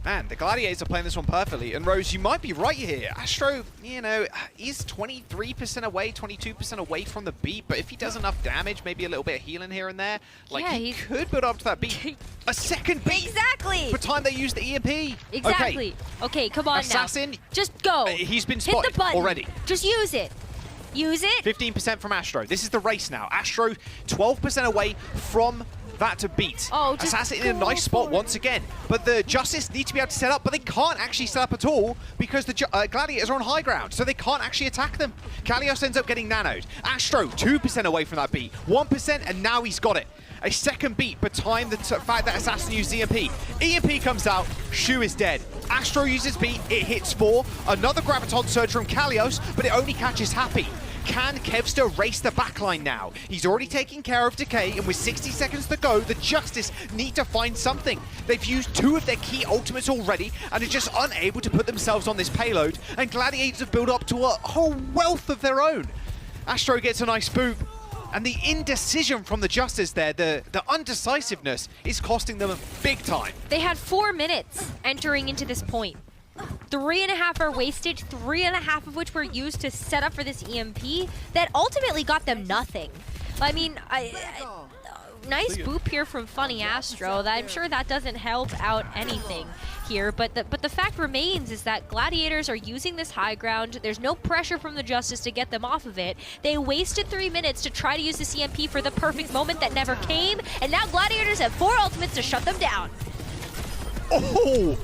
[SPEAKER 1] man, the Gladiators are playing this one perfectly. And Rose, you might be right here. Astro, you know, is 23% away, 22% away from the beat. But if he does enough damage, maybe a little bit of healing here and there, like he could build up to that beat. A second beat.
[SPEAKER 2] Exactly.
[SPEAKER 1] For time they use the EMP.
[SPEAKER 2] Exactly. Okay, come on
[SPEAKER 1] Assassin,
[SPEAKER 2] now. Just go.
[SPEAKER 1] He's been
[SPEAKER 2] Hit
[SPEAKER 1] spotted
[SPEAKER 2] the button.
[SPEAKER 1] already.
[SPEAKER 2] Just use it. Use it.
[SPEAKER 1] 15% from Astro. This is the race now. Astro 12% away from that to beat.
[SPEAKER 2] Oh,
[SPEAKER 1] Assassin in a nice spot once again. But the Justice need to be able to set up, but they can't actually set up at all because the Gladiators are on high ground, so they can't actually attack them. Kalios ends up getting nanoed. Astro 2% away from that beat. 1%, and now he's got it. A second beat, but time the fact that Assassin used EMP. EMP comes out, Shu is dead. Astro uses beat, it hits 4. Another Graviton Surge from Kalios, but it only catches Happy. Can Kevster race the backline now? He's already taken care of Decay, and with 60 seconds to go, the Justice need to find something. They've used 2 of their key ultimates already, and are just unable to put themselves on this payload, and Gladiators have built up to a whole wealth of their own. Astro gets a nice boop, and the indecision from the Justice there, the undecisiveness, is costing them big time.
[SPEAKER 2] They had 4 minutes entering into this point. 3.5 are wasted, 3.5 of which were used to set up for this EMP that ultimately got them nothing. I mean, nice boop here from Funny Astro. I'm sure that doesn't help out anything here, but the fact remains is that Gladiators are using this high ground. There's no pressure from the Justice to get them off of it. They wasted 3 minutes to try to use this EMP for the perfect moment that never came, and now Gladiators have 4 ultimates to shut them down.
[SPEAKER 1] Oh!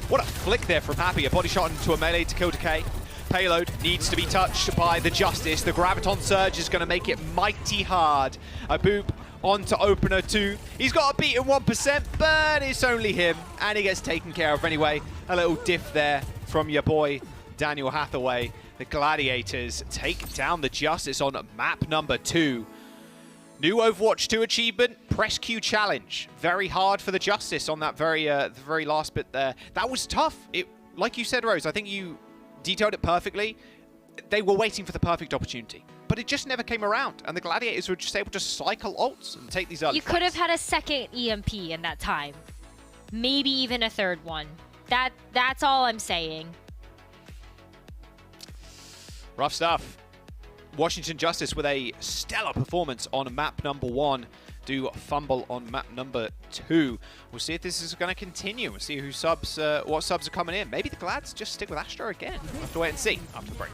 [SPEAKER 1] What a flick there from Happy. A body shot into a melee to kill Decay. Payload needs to be touched by the Justice. The Graviton Surge is going to make it mighty hard. A boop onto Opener 2. He's got a beat in 1%, but it's only him, and he gets taken care of anyway. A little diff there from your boy, Daniel Hathaway. The Gladiators take down the Justice on map number 2. New Overwatch 2 achievement, press Q challenge. Very hard for the Justice on that very last bit there. That was tough. Like you said, Rose, I think you detailed it perfectly. They were waiting for the perfect opportunity. but it just never came around, and the Gladiators were just able to cycle ults and take these early
[SPEAKER 2] You could have
[SPEAKER 1] fights.
[SPEAKER 2] had a second EMP in that time. Maybe even a third one. That's all I'm saying.
[SPEAKER 1] Rough stuff. Washington Justice with a stellar performance on map number 1. Do fumble on map number 2. We'll see if this is going to continue. We'll see who subs, what subs are coming in. Maybe the Glads just stick with Astro again. We'll have to wait and see after the break.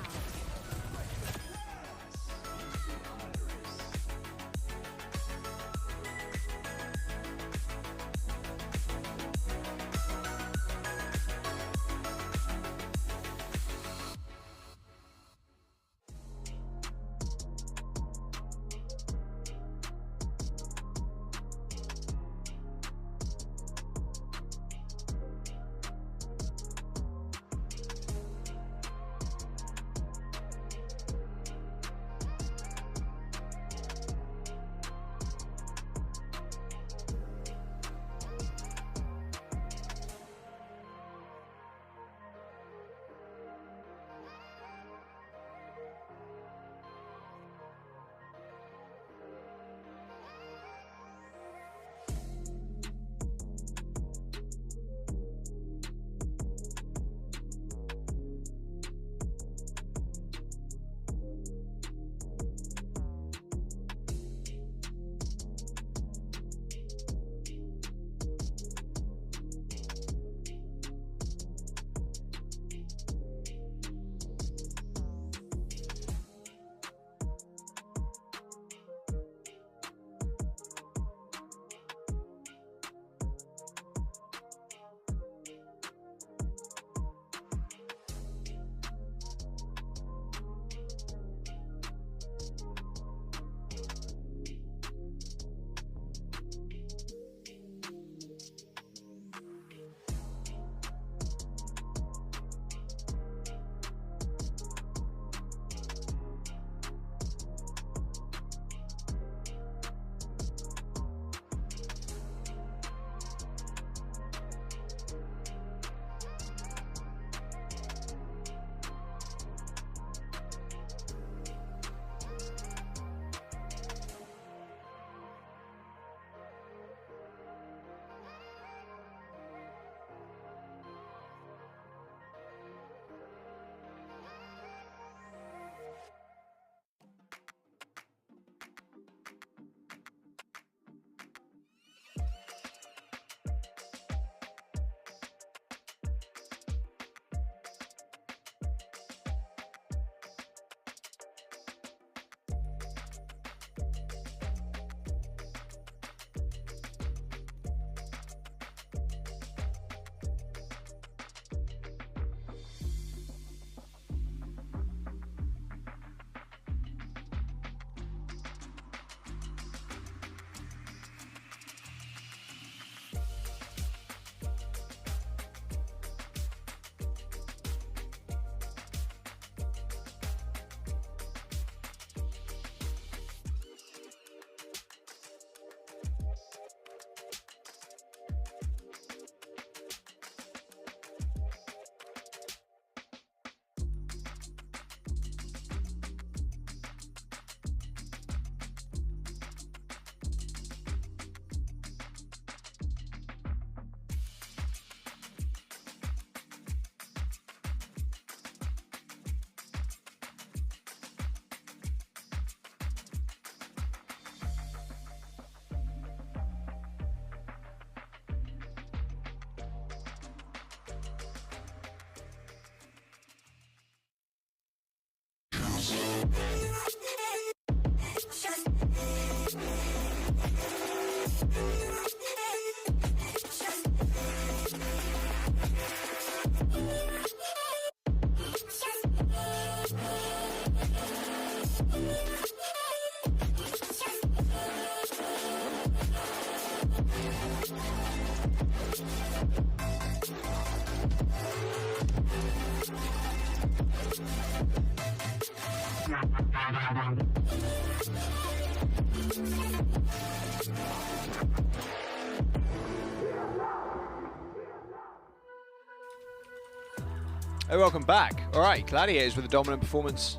[SPEAKER 1] Hey, welcome back. All right, Gladiators with a dominant performance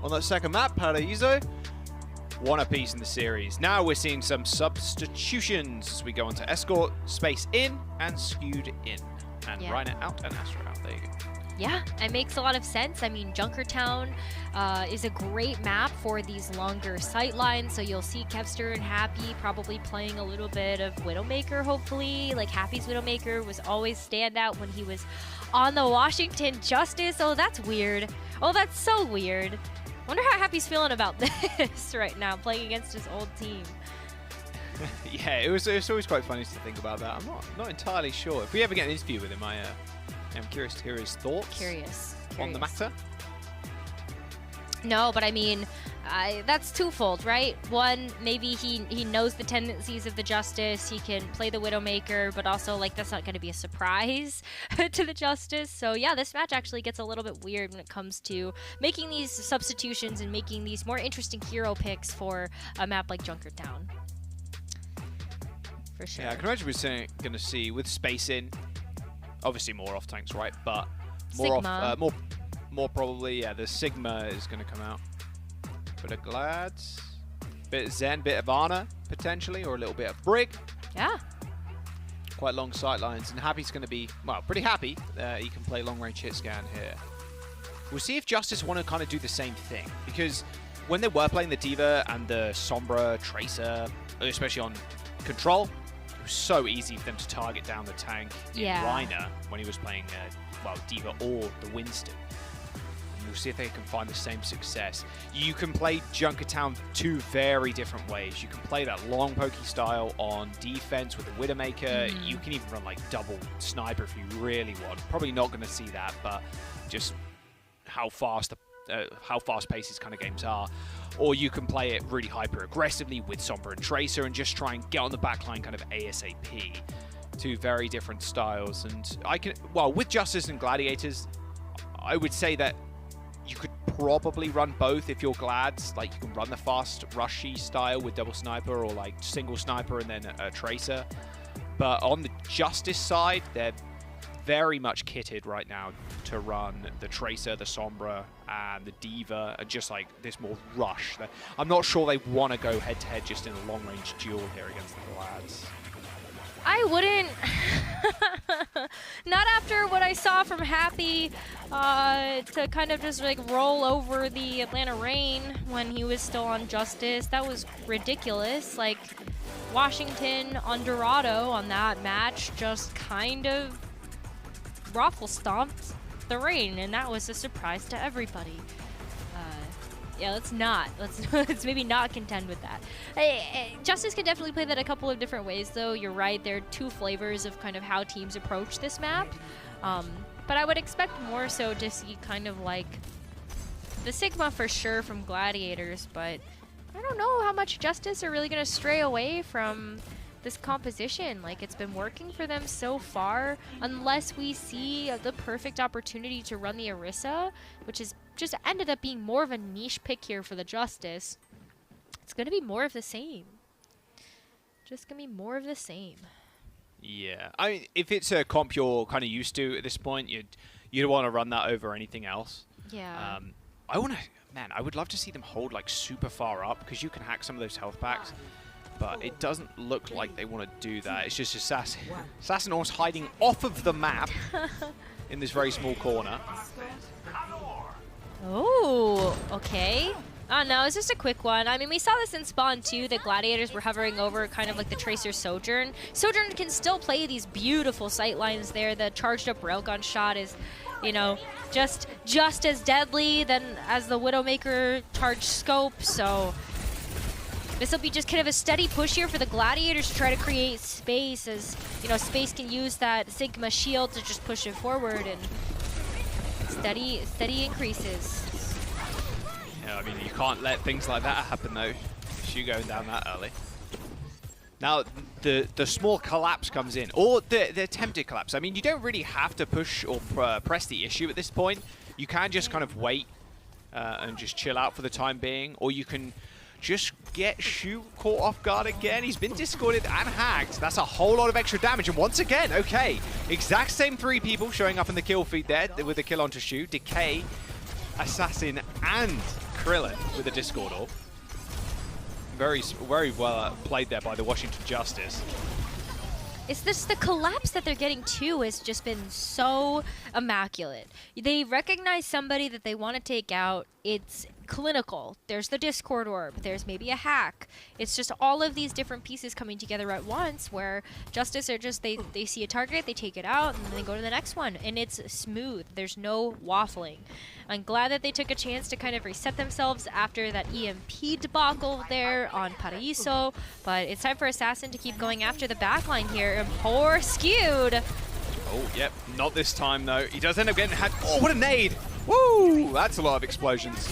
[SPEAKER 1] on that second map, Paraíso. One apiece in the series. Now we're seeing some substitutions as we go on to Escort, Space in, and Skewed in. And Reiner out and Astra out. There you go.
[SPEAKER 2] Yeah, it makes a lot of sense. I mean, Junkertown is a great map for these longer sight lines, so you'll see Kevster and Happy probably playing a little bit of Widowmaker, hopefully. Like, Happy's Widowmaker was always standout when he was on the Washington Justice. Oh, that's weird. Oh, that's so weird. Wonder how Happy's feeling about this right now, playing against his old team.
[SPEAKER 1] Yeah, it's always quite funny to think about that. I'm not entirely sure. If we ever get an interview with him, I'm curious to hear his thoughts on the matter.
[SPEAKER 2] No, but I mean, that's twofold, right? One, maybe he knows the tendencies of the Justice. He can play the Widowmaker, but also, like, that's not going to be a surprise to the Justice. So, yeah, this match actually gets a little bit weird when it comes to making these substitutions and making these more interesting hero picks for a map like Junkertown. For sure.
[SPEAKER 1] Yeah, I can imagine we're going to see, with Space in, obviously more off tanks, right? But more
[SPEAKER 2] Sigma.
[SPEAKER 1] more probably, yeah, the Sigma is going to come out. Bit of Glads, bit of Zen, bit of Ana, potentially, or a little bit of Brig.
[SPEAKER 2] Yeah.
[SPEAKER 1] Quite long sight lines, and Happy's going to be, well, pretty happy. He can play long-range hit scan here. We'll see if Justice want to kind of do the same thing, because when they were playing the D.Va and the Sombra, Tracer, especially on Control, it was so easy for them to target down the tank in Reiner when he was playing, well, D.Va or the Winston. And we'll see if they can find the same success. You can play Junkertown two very different ways. You can play that long pokey style on defense with the Widowmaker. You can even run like double sniper if you really want. Probably not going to see that, but just how fast paced these kind of games are. Or you can play it really hyper aggressively with Sombra and Tracer and just try and get on the backline kind of ASAP. Two very different styles. And with Justice and Gladiators, I would say that you could probably run both if you're Glads. Like, you can run the fast rushy style with double sniper, or like single sniper and then a Tracer. But on the Justice side, they're very much kitted right now to run the Tracer, the Sombra, and the D.Va, and just like this more rush. I'm not sure they want to go head-to-head just in a long-range duel here against the Glads.
[SPEAKER 2] I wouldn't. Not after what I saw from Happy to kind of just like roll over the Atlanta Reign when he was still on Justice. That was ridiculous. Like, Washington on Dorado on that match just kind of raffle stomped the Reign, and that was a surprise to everybody. Yeah, let's maybe not contend with that. Justice can definitely play that a couple of different ways, though. You're right, there are two flavors of kind of how teams approach this map. But I would expect more so to see kind of like the Sigma for sure from Gladiators, but I don't know how much Justice are really going to stray away from this composition. Like, it's been working for them so far, unless we see the perfect opportunity to run the Orisa, which is just ended up being more of a niche pick here for the Justice. It's going to be more of the same. Just going to be more of the same.
[SPEAKER 1] Yeah, I mean, if it's a comp you're kind of used to at this point, you'd want to run that over anything else.
[SPEAKER 2] Yeah.
[SPEAKER 1] I would love to see them hold like super far up, because you can hack some of those health packs. But it doesn't look like they want to do that. It's just Assassin almost hiding off of the map in this very small corner.
[SPEAKER 2] Oh, okay. Oh, no, it's just a quick one. I mean, we saw this in Spawn, too. The Gladiators were hovering over kind of like the Tracer Sojourn. Sojourn can still play these beautiful sight lines there. The charged up railgun shot is, you know, just as deadly as the Widowmaker charged scope, so this will be just kind of a steady push here for the Gladiators to try to create space, as, you know, Space can use that Sigma shield to just push it forward, and steady increases.
[SPEAKER 1] Yeah, I mean, you can't let things like that happen, though. You going down that early. Now, the small collapse comes in, or the attempted collapse. I mean, you don't really have to push or press the issue at this point. You can just kind of wait and just chill out for the time being, or you can just get Shu caught off guard again. He's been discorded and hacked. That's a whole lot of extra damage. And once again, okay, exact same three people showing up in the kill feed there with the kill onto Shu. Decay, Assassin, and Krillin with a Discord Orb. Very well played there by the Washington Justice.
[SPEAKER 2] It's just the collapse that they're getting too has just been so immaculate. They recognize somebody that they want to take out. It's clinical. There's the Discord Orb. There's maybe a hack. It's just all of these different pieces coming together at once where Justice are just, they see a target, they take it out, and then they go to the next one. And it's smooth. There's no waffling. I'm glad that they took a chance to kind of reset themselves after that EMP debacle there on Paraíso. But it's time for Assassin to keep going after the backline here. And poor Skewed.
[SPEAKER 1] Oh, yep. Not this time, though. He does end up getting had. Oh, what a nade! Woo! That's a lot of explosions.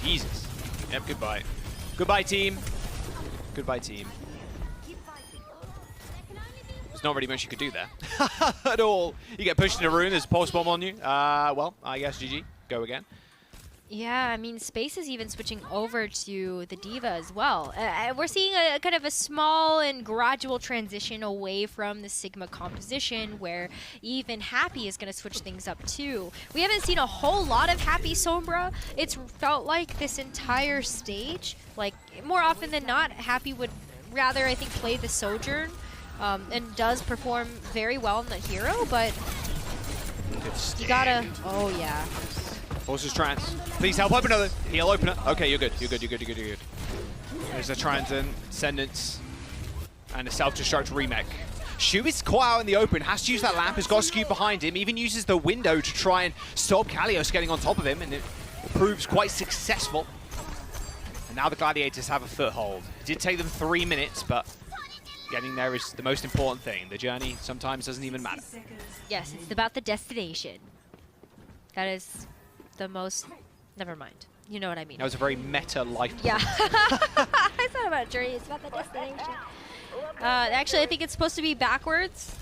[SPEAKER 1] Jesus. Yep, goodbye. Goodbye, team. Goodbye, team. There's not really much you could do there at all. You get pushed in a room, there's a pulse bomb on you. Well, I guess GG. Go again.
[SPEAKER 2] Yeah, I mean, Space is even switching over to the Diva as well. We're seeing a kind of a small and gradual transition away from the Sigma composition where even Happy is going to switch things up too. We haven't seen a whole lot of Happy Sombra. It's felt like this entire stage, like more often than not, Happy would rather, I think, play the Sojourn and does perform very well in the hero, but you gotta, oh yeah.
[SPEAKER 1] Forces trans. Please help open another. Heal opener. Okay, you're good. You're good. You're good. You're good. You're good. There's a Transcendence and a self-destruct remake. Shu is caught out in the open. Has to use that lamp. Has got Skew behind him. Even uses the window to try and stop Kalios getting on top of him, and it proves quite successful. And now the Gladiators have a foothold. It did take them 3 minutes, but getting there is the most important thing. The journey sometimes doesn't even matter.
[SPEAKER 2] Yes, it's about the destination. That is the most, never mind. You know what I mean.
[SPEAKER 1] That was a very meta life.
[SPEAKER 2] Yeah. It's not about a journey, it's about the destination. Actually, I think it's supposed to be backwards.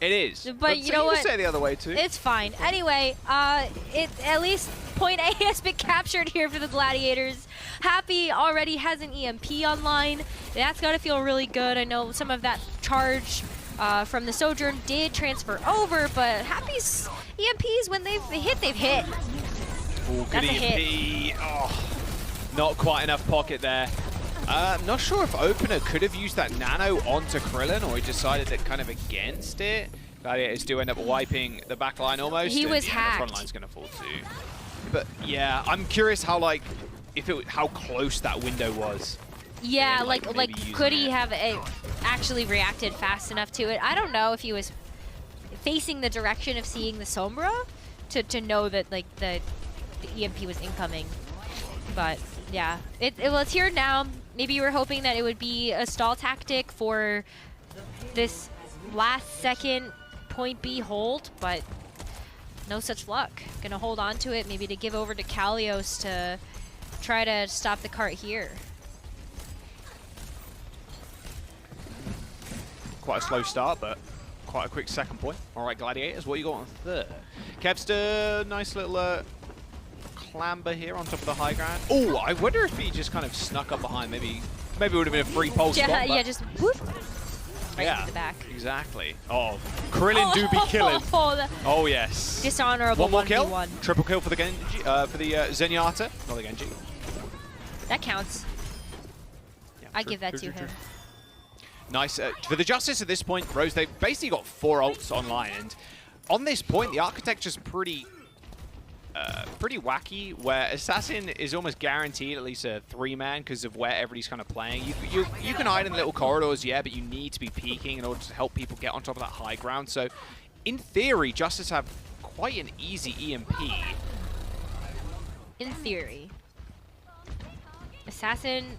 [SPEAKER 1] It is.
[SPEAKER 2] But you know what?
[SPEAKER 1] You say the other way too.
[SPEAKER 2] It's fine. Anyway, at least point A has been captured here for the Gladiators. Happy already has an EMP online. That's got to feel really good. I know some of that charge from the Sojourn did transfer over, but Happy's EMPs, when they've hit, they've hit.
[SPEAKER 1] Ooh, good EMP. Oh, not quite enough pocket there. I'm not sure if Opener could have used that nano onto Krillin, or he decided that kind of against it. Gladiators do end up wiping the back line almost.
[SPEAKER 2] He was
[SPEAKER 1] the
[SPEAKER 2] hacked.
[SPEAKER 1] front line's going to fall too. But yeah, I'm curious how how close that window was.
[SPEAKER 2] Yeah,
[SPEAKER 1] And,
[SPEAKER 2] like
[SPEAKER 1] maybe
[SPEAKER 2] could
[SPEAKER 1] using
[SPEAKER 2] he have actually reacted fast enough to it? I don't know if he was facing the direction of seeing the Sombra to know that like the EMP was incoming. But yeah, well, it's here now. Maybe you were hoping that it would be a stall tactic for this last second point B hold, but no such luck. Gonna hold on to it, maybe to give over to Kalios to try to stop the cart here.
[SPEAKER 1] Quite a slow start, but quite a quick second point. All right, Gladiators, what you got on third? Kevster, nice little clamber here on top of the high ground. Oh, I wonder if he just kind of snuck up behind. Maybe it would have been a free pulse spot.
[SPEAKER 2] Yeah, just whoop. Right
[SPEAKER 1] Yeah,
[SPEAKER 2] into the back.
[SPEAKER 1] exactly. Oh, Krillin do be killing. Oh, yes.
[SPEAKER 2] Dishonorable
[SPEAKER 1] One more kill.
[SPEAKER 2] 1v1.
[SPEAKER 1] Triple kill for the Genji, for the Zenyatta. Not the Genji.
[SPEAKER 2] That counts.
[SPEAKER 1] Yeah,
[SPEAKER 2] I
[SPEAKER 1] true,
[SPEAKER 2] give that
[SPEAKER 1] true,
[SPEAKER 2] to
[SPEAKER 1] true,
[SPEAKER 2] him.
[SPEAKER 1] true. Nice. For the Justice at this point, Rose, they've basically got 4 ults online. And on this point, the architecture's pretty wacky, where Assassin is almost guaranteed at least a 3-man because of where everybody's kind of playing. You can hide in the little corridors, yeah, but you need to be peeking in order to help people get on top of that high ground. So, in theory, Justice have quite an easy EMP.
[SPEAKER 2] In theory. Assassin,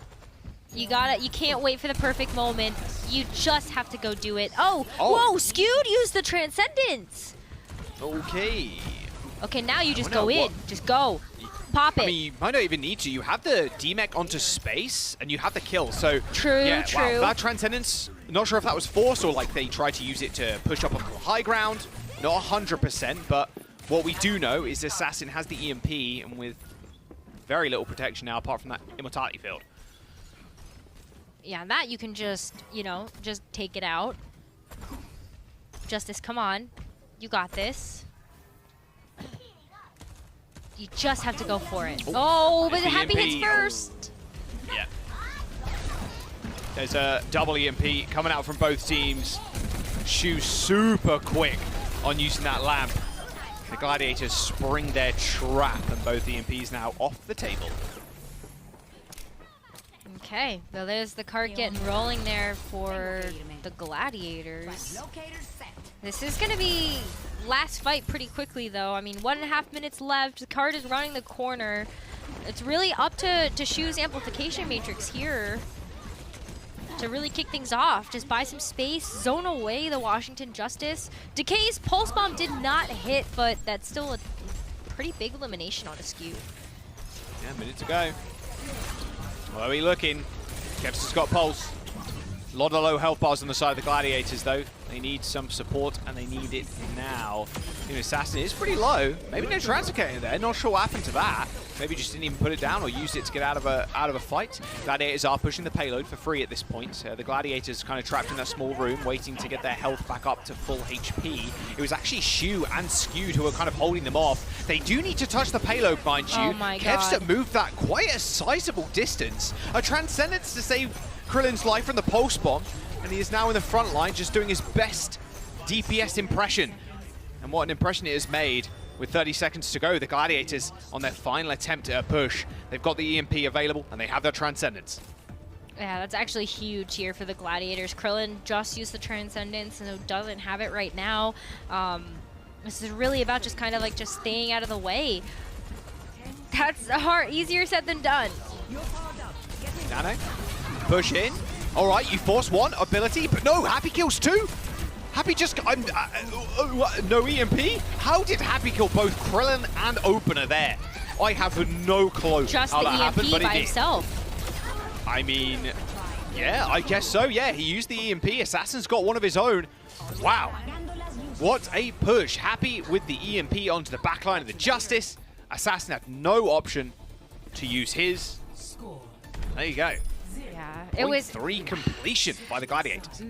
[SPEAKER 2] you can't wait for the perfect moment. You just have to go do it. Oh. Whoa, Skewed used the Transcendence.
[SPEAKER 1] Okay.
[SPEAKER 2] Okay, now you just
[SPEAKER 1] Oh, no,
[SPEAKER 2] go in.
[SPEAKER 1] what?
[SPEAKER 2] Just go. Pop it.
[SPEAKER 1] I mean, you might not even need to. You have the D-Mech onto space, and you have the kill. So,
[SPEAKER 2] True,
[SPEAKER 1] yeah,
[SPEAKER 2] true.
[SPEAKER 1] Wow, that Transcendence, not sure if that was forced or like they tried to use it to push up onto the high ground. Not 100%, but what we do know is Assassin has the EMP, and with very little protection now, apart from that Immortality field.
[SPEAKER 2] Yeah, that you can just, just take it out. Justice, come on. You got this. You just have to go for it. Oh, but
[SPEAKER 1] the
[SPEAKER 2] Happy
[SPEAKER 1] EMP.
[SPEAKER 2] hits first.
[SPEAKER 1] Yeah. There's a double EMP coming out from both teams. Shu super quick on using that lamp. The Gladiators spring their trap, and both EMPs now off the table.
[SPEAKER 2] Okay, well there's the cart getting rolling there for the Gladiators. This is going to be last fight pretty quickly though. I mean, 1.5 minutes left. The cart is running the corner. It's really up to Shu's amplification matrix here to really kick things off. Just buy some space, zone away the Washington Justice. Decay's Pulse Bomb did not hit, but that's still a pretty big elimination on Askew.
[SPEAKER 1] Yeah, a minute to go. Where are we looking? Kev's got Pulse. A lot of low health bars on the side of the Gladiators, though. They need some support, and they need it now. You know, Assassin is pretty low. Maybe no Translocator there. Not sure what happened to that. Maybe just didn't even put it down or used it to get out of a fight. Gladiators are pushing the payload for free at this point. The Gladiators kind of trapped in that small room, waiting to get their health back up to full HP. It was actually Shu and Skewed who were kind of holding them off. They do need to touch the payload, mind you.
[SPEAKER 2] Oh my God.
[SPEAKER 1] Kev's moved that quite a sizable distance. A Transcendence to save Krillin's life from the Pulse Bomb, and he is now in the front line just doing his best DPS impression. And what an impression it has made. With 30 seconds to go, the Gladiators on their final attempt at a push. They've got the EMP available, and they have their Transcendence.
[SPEAKER 2] Yeah, that's actually huge here for the Gladiators. Krillin just used the Transcendence and doesn't have it right now. This is really about just kind of like just staying out of the way. That's easier said than done.
[SPEAKER 1] Nano, push in. All right, you force one ability, but no, Happy kills two. Happy just, no EMP? How did Happy kill both Krillin and Opener there? I have no clue
[SPEAKER 2] Just
[SPEAKER 1] how
[SPEAKER 2] the
[SPEAKER 1] that
[SPEAKER 2] EMP
[SPEAKER 1] happened, but
[SPEAKER 2] by
[SPEAKER 1] he did.
[SPEAKER 2] himself.
[SPEAKER 1] I mean, yeah, I guess so, yeah. He used the EMP. Assassin's got one of his own. Wow. What a push. Happy with the EMP onto the backline of the Justice. Assassin had no option to use his. There you go.
[SPEAKER 2] Yeah, it was
[SPEAKER 1] 3 completion by the Gladiators.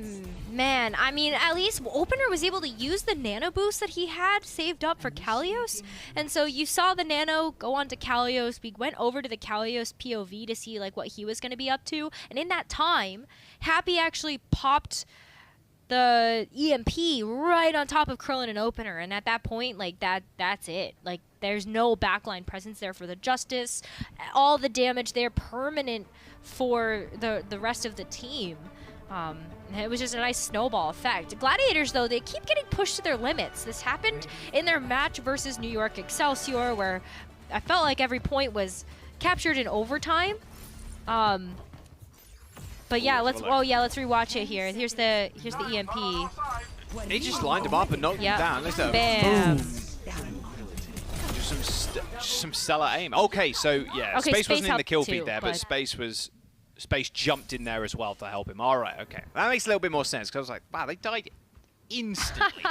[SPEAKER 2] Man, I mean, at least Opener was able to use the nano boost that he had saved up for Kalios. And so you saw the nano go on to Kalios. We went over to the Kalios POV to see like what he was going to be up to. And in that time, Happy actually popped the EMP right on top of Krillin and Opener. And at that point, like that's it. Like there's no backline presence there for the Justice. All the damage there permanent for the rest of the team. It was just a nice snowball effect. Gladiators, though, they keep getting pushed to their limits. This happened in their match versus New York Excelsior, where I felt like every point was captured in overtime. But yeah, let's rewatch it here. Here's the EMP.
[SPEAKER 1] He just lined him up and knocked him down. Listen,
[SPEAKER 2] Bam.
[SPEAKER 1] boom. Just some stellar aim. Okay, so yeah,
[SPEAKER 2] Okay,
[SPEAKER 1] Space wasn't in the
[SPEAKER 2] helped
[SPEAKER 1] kill
[SPEAKER 2] too,
[SPEAKER 1] feed there, but Space jumped in there as well to help him. All right, okay, that makes a little bit more sense because I was like, wow, they died instantly.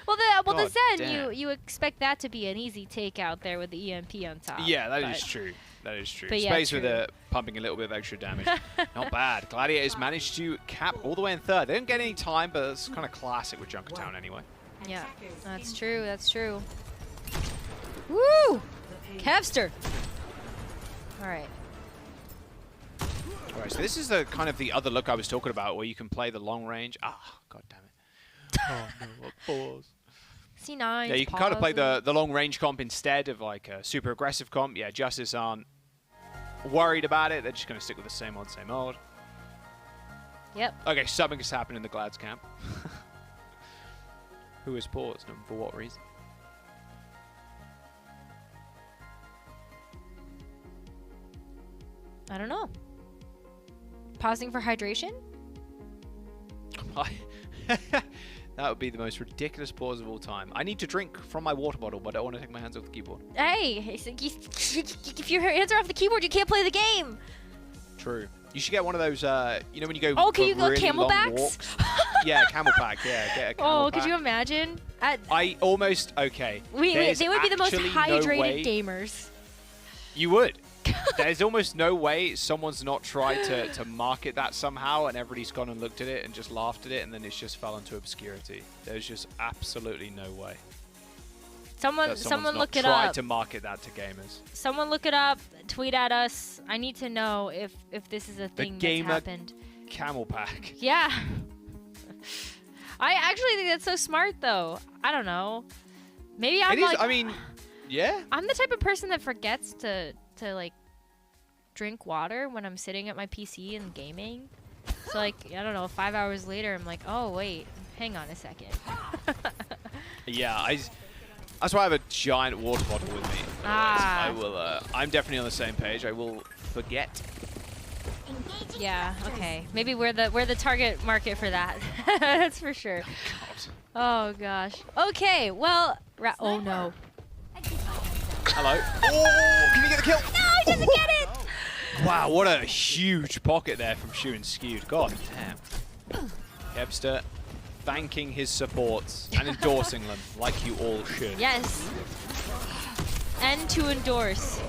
[SPEAKER 2] Well, the
[SPEAKER 1] God
[SPEAKER 2] Zen,
[SPEAKER 1] damn.
[SPEAKER 2] you expect that to be an easy takeout there with the EMP on top.
[SPEAKER 1] Yeah, that is true. That is true.
[SPEAKER 2] But yeah,
[SPEAKER 1] Space
[SPEAKER 2] true.
[SPEAKER 1] with pumping a little bit of extra damage. Not bad. Gladiators managed to cap all the way in third. They don't get any time, but it's kind of classic with Junkertown anyway.
[SPEAKER 2] Yeah, that's true. That's true. Woo! Kevster. All right.
[SPEAKER 1] All right, so this is the kind of the other look I was talking about, where you can play the long range. Ah, god damn it. Oh no, what pause.
[SPEAKER 2] C9.
[SPEAKER 1] Yeah, you can kind of play the long range comp instead of like a super aggressive comp. Yeah, Justice aren't worried about it. They're just going to stick with the same old, same old.
[SPEAKER 2] Yep.
[SPEAKER 1] Okay, something has happened in the Glads camp. Who has paused and for what reason?
[SPEAKER 2] I don't know. Pausing for hydration?
[SPEAKER 1] That would be the most ridiculous pause of all time. I need to drink from my water bottle, but I don't want to take my hands off the keyboard.
[SPEAKER 2] Hey, if your hands are off the keyboard, you can't play the game.
[SPEAKER 1] True. You should get one of those, you know when you go
[SPEAKER 2] Oh, can
[SPEAKER 1] for
[SPEAKER 2] you go
[SPEAKER 1] really long
[SPEAKER 2] camelbacks?
[SPEAKER 1] walks? Yeah, camelback, yeah. Get a camelback.
[SPEAKER 2] Oh, could you imagine?
[SPEAKER 1] I almost, okay.
[SPEAKER 2] They would be the most
[SPEAKER 1] actually no
[SPEAKER 2] hydrated
[SPEAKER 1] way-
[SPEAKER 2] gamers.
[SPEAKER 1] You would. There's almost no way someone's not tried to market that somehow, and everybody's gone and looked at it and just laughed at it, and then it's just fell into obscurity. There's just absolutely no way.
[SPEAKER 2] Someone look it
[SPEAKER 1] Try
[SPEAKER 2] up.
[SPEAKER 1] to market that to gamers.
[SPEAKER 2] Someone look it up. Tweet at us. I need to know if this is a thing that's
[SPEAKER 1] gamer
[SPEAKER 2] happened.
[SPEAKER 1] Camel pack.
[SPEAKER 2] Yeah. I actually think that's so smart, though. I don't know. Maybe I'm
[SPEAKER 1] It is.
[SPEAKER 2] like.
[SPEAKER 1] I mean, yeah.
[SPEAKER 2] I'm the type of person that forgets to like drink water when I'm sitting at my PC and gaming. So like, I don't know, 5 hours later, I'm like, oh wait, hang on a second.
[SPEAKER 1] Yeah, that's why I have a giant water bottle with me.
[SPEAKER 2] Ah.
[SPEAKER 1] I will. I'm definitely on the same page. I will forget.
[SPEAKER 2] Yeah. Okay. Maybe we're the target market for that. That's for sure. Oh gosh. Okay. Well. Oh no.
[SPEAKER 1] Hello. Oh, can you get the kill?
[SPEAKER 2] No, he doesn't get it.
[SPEAKER 1] Wow, what a huge pocket there from Shu and Skewed. God damn. Kevster thanking his supports and endorsing them like you all should.
[SPEAKER 2] Yes. And to endorse.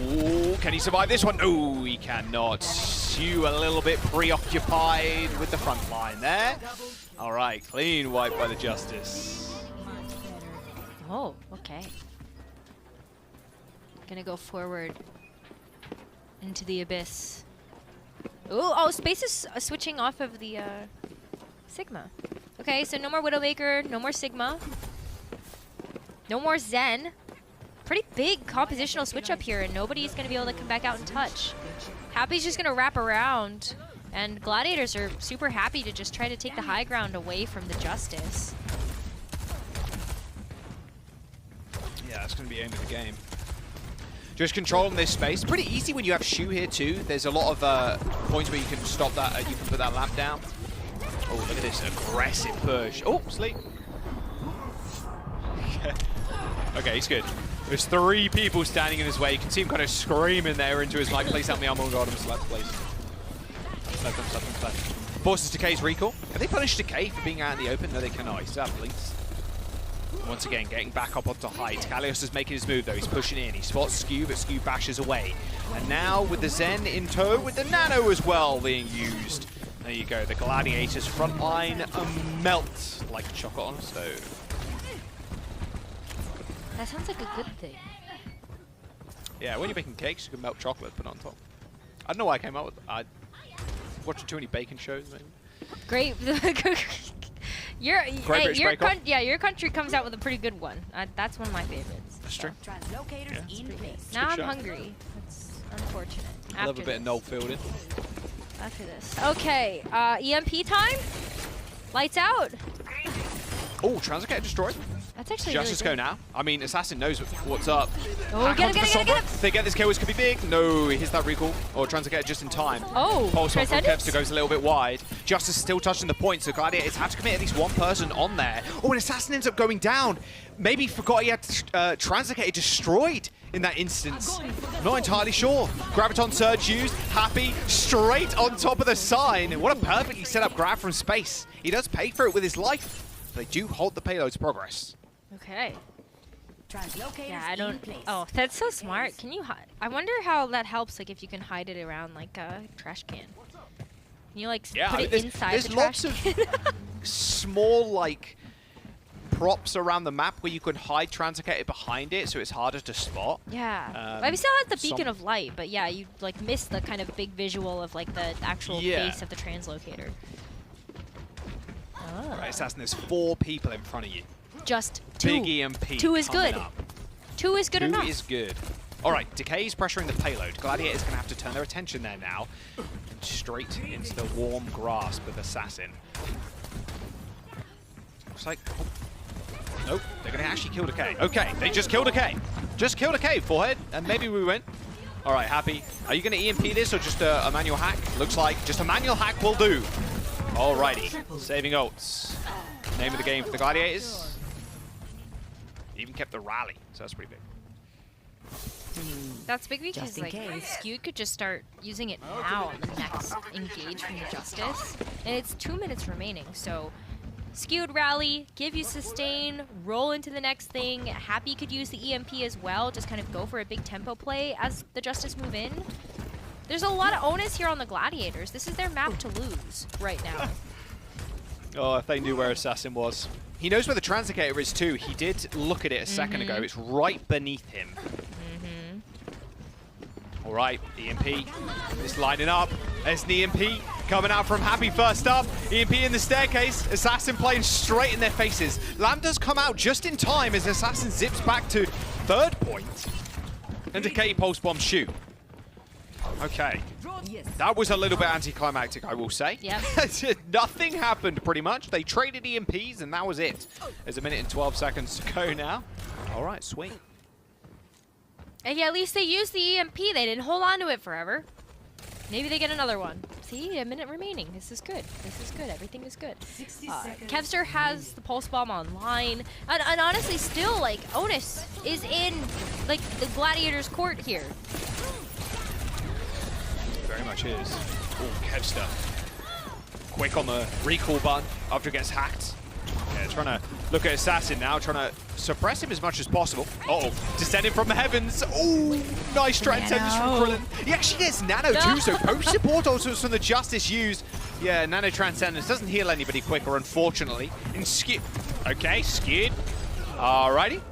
[SPEAKER 1] Ooh, can he survive this one? No, he cannot. Shu a little bit preoccupied with the front line there. All right, clean wipe by the Justice.
[SPEAKER 2] Oh, okay. Gonna go forward into the abyss. Ooh, oh, Space is switching off of the Sigma. Okay, so no more Widowmaker, no more Sigma. No more Zen. Pretty big compositional switch up here, and nobody's gonna be able to come back out and touch. Happy's just gonna wrap around, and Gladiators are super happy to just try to take the high ground away from the Justice.
[SPEAKER 1] Yeah, that's going to be aim of the game. Just controlling this space. Pretty easy when you have Shu here too. There's a lot of points where you can stop that. You can put that lamp down. Oh, look at this aggressive push. Oh, sleep. Okay, he's good. There's 3 people standing in his way. You can see him kind of screaming there into his mic. Please help me, I'm on God. I'm slapped, please. Slap them, slap them, slap them. Forces Decay's recall. Have they punished Decay for being out in the open? No, they cannot. He still have blinks. Once again, getting back up onto height. Kalios is making his move, though. He's pushing in. He spots Skew, but Skew bashes away. And now with the Zen in tow, with the Nano as well being used. There you go. The Gladiators front line melt like chocolate on a stove.
[SPEAKER 2] That sounds like a good thing.
[SPEAKER 1] Yeah, when you're making cakes, you can melt chocolate, put it on top. I don't know why I came up with it. I watched too many bacon shows, maybe.
[SPEAKER 2] Great. Your country comes out with a pretty good one. That's one of my favorites.
[SPEAKER 1] That's true.
[SPEAKER 5] Translocators in place.
[SPEAKER 2] Now I'm
[SPEAKER 1] show.
[SPEAKER 2] hungry. That's unfortunate.
[SPEAKER 1] I love a bit of Noel Fielding.
[SPEAKER 2] After this. Okay, EMP time? Lights out.
[SPEAKER 1] Oh, Translocator destroyed.
[SPEAKER 2] That's actually
[SPEAKER 1] Justice
[SPEAKER 2] really
[SPEAKER 1] go now. I mean, Assassin knows what's up.
[SPEAKER 2] Oh,
[SPEAKER 1] Back
[SPEAKER 2] get
[SPEAKER 1] onto
[SPEAKER 2] him,
[SPEAKER 1] the
[SPEAKER 2] get him, get him.
[SPEAKER 1] Sombra. They get this kill, this could be big. No, he hits that recall. Or Translocator just in time.
[SPEAKER 2] Oh,
[SPEAKER 1] Pulse off from
[SPEAKER 2] Transcendence?
[SPEAKER 1] Kevster goes a little bit wide. Justice still touching the point, so Gladiators have to commit at least one person on there. Oh, and Assassin ends up going down. Maybe he forgot he had Translocator destroyed in that instance. Not entirely sure. Graviton Surge used. Happy straight on top of the sign. What a perfectly set up grab from space. He does pay for it with his life. They do halt the payload's progress.
[SPEAKER 2] Okay.
[SPEAKER 5] Translocators
[SPEAKER 2] Yeah, I don't.
[SPEAKER 5] in place.
[SPEAKER 2] Oh, that's so smart. Can you hide? I wonder how that helps. Like, if you can hide it around like a trash can. Can you like
[SPEAKER 1] Yeah,
[SPEAKER 2] put
[SPEAKER 1] I
[SPEAKER 2] it
[SPEAKER 1] mean,
[SPEAKER 2] inside
[SPEAKER 1] there's
[SPEAKER 2] the trash
[SPEAKER 1] lots of
[SPEAKER 2] can?
[SPEAKER 1] small like props around the map where you can hide Translocator behind it, so it's harder to spot.
[SPEAKER 2] Yeah. But we still have the beacon
[SPEAKER 1] some-
[SPEAKER 2] of light, but yeah, you like miss the kind of big visual of like the actual
[SPEAKER 1] Yeah.
[SPEAKER 2] base of the translocator. Oh.
[SPEAKER 1] Right, Assassin, there's 4 people in front of you.
[SPEAKER 2] Just 2.
[SPEAKER 1] Big EMP.
[SPEAKER 2] 2 is
[SPEAKER 1] coming
[SPEAKER 2] good.
[SPEAKER 1] up.
[SPEAKER 2] 2 is good
[SPEAKER 1] 2
[SPEAKER 2] enough.
[SPEAKER 1] is good. All right, Decay's pressuring the payload. Gladiator's going to have to turn their attention there now. And straight into the warm grasp of Assassin. Looks like... Oh. Nope, they're going to actually kill Decay. Okay, they just killed Decay. Just killed Decay, forehead, and maybe we win. All right, Happy. Are you going to EMP this or just a manual hack? Looks like just a manual hack will do. Alrighty, saving ults. Name of the game for the Gladiators. Even kept the rally, so that's pretty big.
[SPEAKER 2] That's big because
[SPEAKER 5] Just in
[SPEAKER 2] like
[SPEAKER 5] case.
[SPEAKER 2] Skewed could just start using it now on the next engage from the Justice. And it's 2 minutes remaining, so Skewed rally, give you sustain, roll into the next thing. Happy could use the EMP as well, just kind of go for a big tempo play as the Justice move in. There's a lot of onus here on the Gladiators. This is their map to lose right now.
[SPEAKER 1] Oh, if they knew where Assassin was. He knows where the Translocator is too. He did look at it a second ago. It's right beneath him. All right, EMP is lining up. There's an EMP coming out from Happy first up. EMP in the staircase. Assassin playing straight in their faces. Lambda's come out just in time as Assassin zips back to third point. And Decay pulse bomb shoot. Okay. That was a little bit anticlimactic, I will say.
[SPEAKER 2] Yep.
[SPEAKER 1] Nothing happened, pretty much. They traded EMPs, and that was it. There's a minute and 12 seconds to go now. All right, sweet.
[SPEAKER 2] And yeah, at least they used the EMP. They didn't hold on to it forever. Maybe they get another one. See, a minute remaining. This is good. This is good. Everything is good. Kevster has the pulse bomb online. And honestly, still, like, Onus is in, like, the Gladiators' court here.
[SPEAKER 1] Very much is. Oh, Kevster. Quick on the recall button after it gets hacked. Yeah, trying to look at Assassin now, trying to suppress him as much as possible. Uh-oh, descending from the heavens. Oh, nice transcendence from Krillin. He actually gets Nano too, so post support also from the Justice used. Yeah, Nano transcendence doesn't heal anybody quicker, unfortunately. And Skid. Okay, Skid. Alrighty.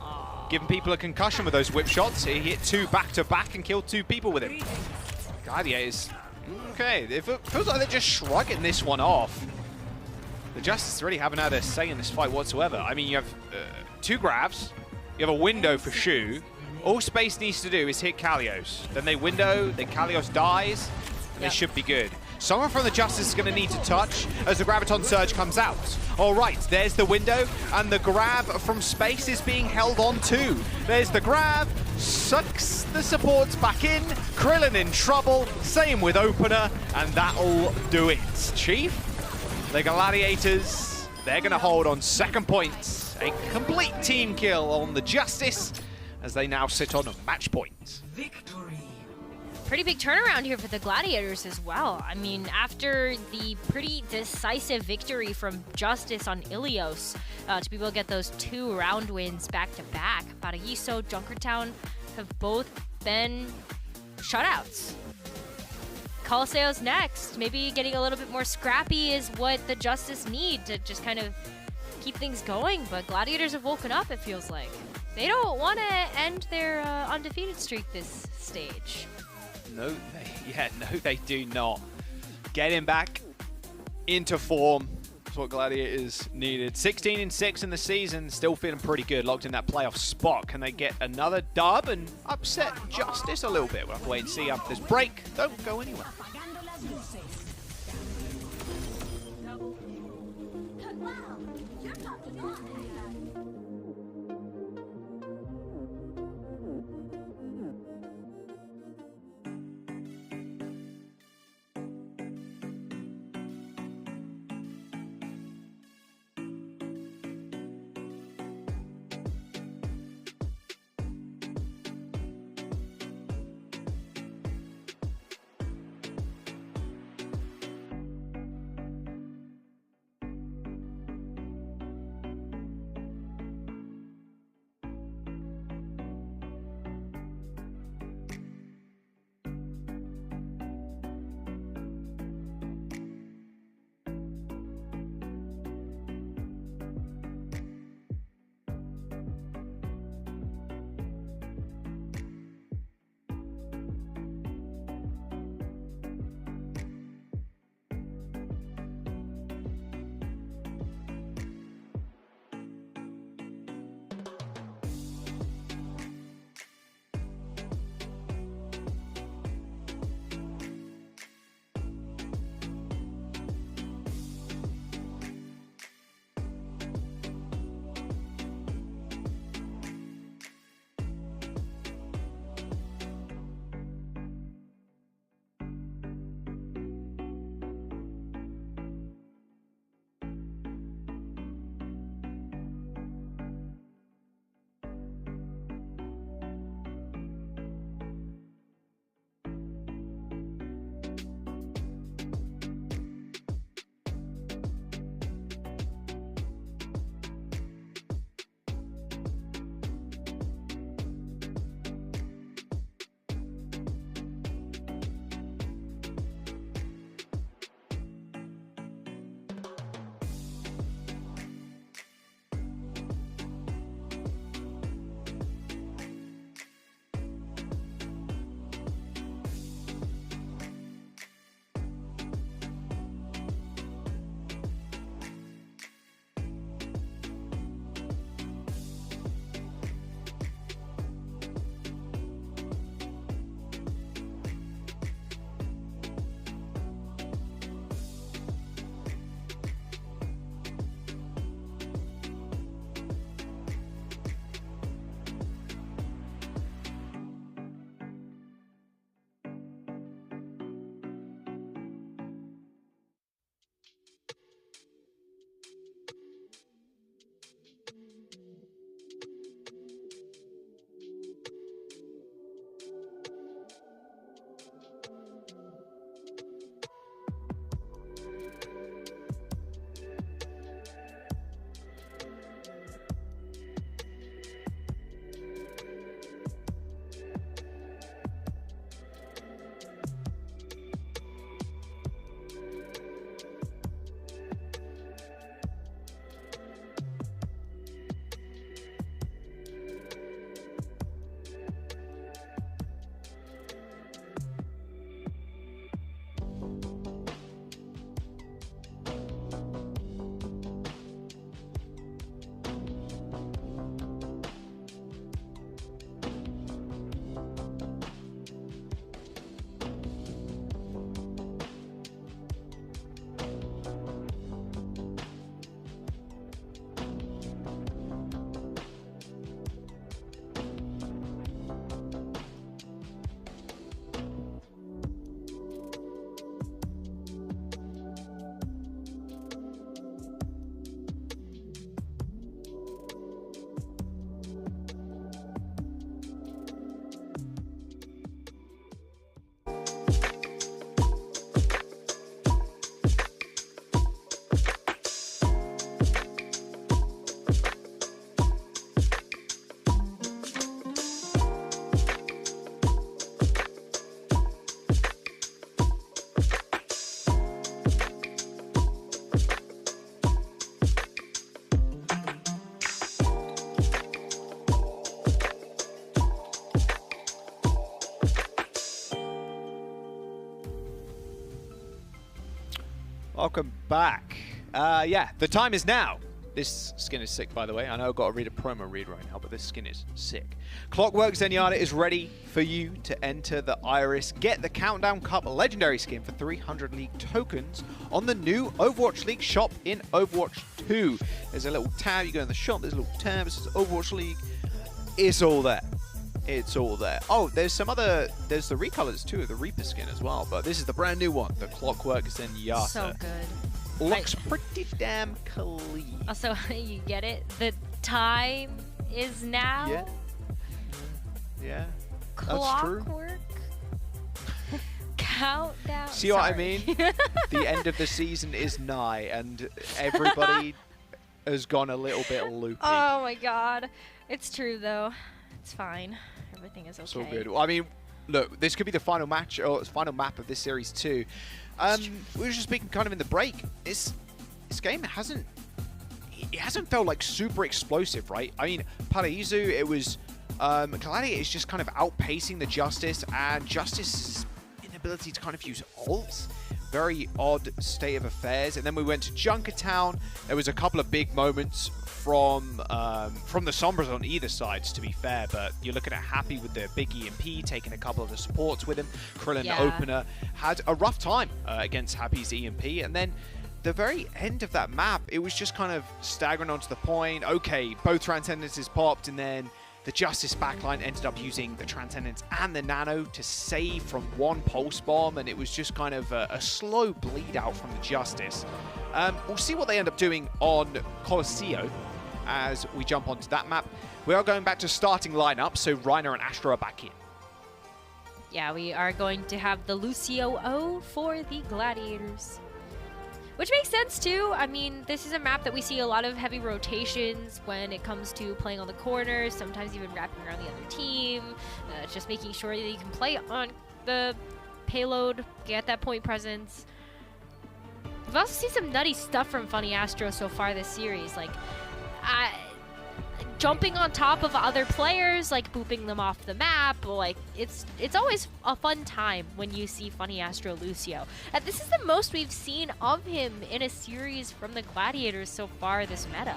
[SPEAKER 1] Giving people a concussion with those whip shots. He hit 2 back-to-back and killed 2 people with it. Gladiators. Okay, it feels like they're just shrugging this one off. The Justice really haven't had a say in this fight whatsoever. I mean, you have 2 grabs, you have a window for Shu. All Space needs to do is hit Kalios. Then they window, then Kalios dies. They should be good. Someone from the Justice is going to need to touch as the Graviton Surge comes out. All right, there's the window, and the grab from Space is being held on too. There's the grab, sucks the supports back in. Krillin in trouble, same with Opener, and that'll do it. Chief? The Gladiators, they're going to hold on second point. A complete team kill on the Justice as they now sit on a match point.
[SPEAKER 5] Victory.
[SPEAKER 2] Pretty big turnaround here for the Gladiators as well. I mean, after the pretty decisive victory from Justice on Ilios, to be able to get those 2 round wins back-to-back, Paraíso, Junkertown have both been shutouts. Colosseo's next. Maybe getting a little bit more scrappy is what the Justice need to just kind of keep things going, but Gladiators have woken up, it feels like. They don't want to end their undefeated streak this stage.
[SPEAKER 1] No, they do not. Getting back into form is what Gladiators needed. 16-6 in the season, still feeling pretty good, locked in that playoff spot. Can they get another dub and upset Justice a little bit? We'll have to wait and see after this break. Don't go anywhere. Welcome back. Yeah, the time is now. This skin is sick, by the way. I know I've got to read a promo read right now, but this skin is sick. Clockwork Zenyatta is ready for you to enter the Iris. Get the Countdown Cup Legendary skin for 300 League tokens on the new Overwatch League shop in Overwatch 2. There's a little tab. You go in the shop. There's a little tab. It says Overwatch League. It's all there. It's all there. Oh, there's some other... There's the recolors, too, of the Reaper skin as well. But this is the brand new one. The Clockwork Zenyatta.
[SPEAKER 2] So good.
[SPEAKER 1] Looks pretty damn clean.
[SPEAKER 2] Also, you get it? The time is now.
[SPEAKER 1] Yeah. Yeah. That's true.
[SPEAKER 2] Clockwork. Countdown.
[SPEAKER 1] See what I
[SPEAKER 2] Sorry.
[SPEAKER 1] mean? The end of the season is nigh, and everybody has gone a little bit loopy.
[SPEAKER 2] Oh my god. It's true though. It's fine. Everything is okay.
[SPEAKER 1] It's all good. Well, I mean, look, this could be the final match or final map of this series too. We were just speaking kind of in the break. This game hasn't felt like super explosive, right? I mean, Paraíso, it was Gladiators just kind of outpacing the Justice, and Justice's inability to kind of use ults. Very odd state of affairs. And then we went to Junkertown. There was a couple of big moments from the Sombras on either sides, to be fair, but you're looking at Happy with the big EMP, taking a couple of the supports with him. Krillin,
[SPEAKER 2] Yeah.
[SPEAKER 1] the opener, had a rough time against Happy's EMP, and then the very end of that map, it was just kind of staggering onto the point. Okay, both Transcendences popped, and then the Justice backline ended up using the Transcendence and the Nano to save from one Pulse Bomb, and it was just kind of a slow bleed out from the Justice. We'll see what they end up doing on Colosseo as we jump onto that map. We are going back to starting lineup, so Reiner and Astra are back in.
[SPEAKER 2] Yeah, we are going to have the Lucio O for the Gladiators. Which makes sense too. I mean, this is a map that we see a lot of heavy rotations when it comes to playing on the corners, sometimes even wrapping around the other team, just making sure that you can play on the payload, get that point presence. We've also seen some nutty stuff from Funny Astro so far this series, like jumping on top of other players, like booping them off the map. Like it's always a fun time when you see Funny Astro Lucio. And this is the most we've seen of him in a series from the Gladiators so far this meta.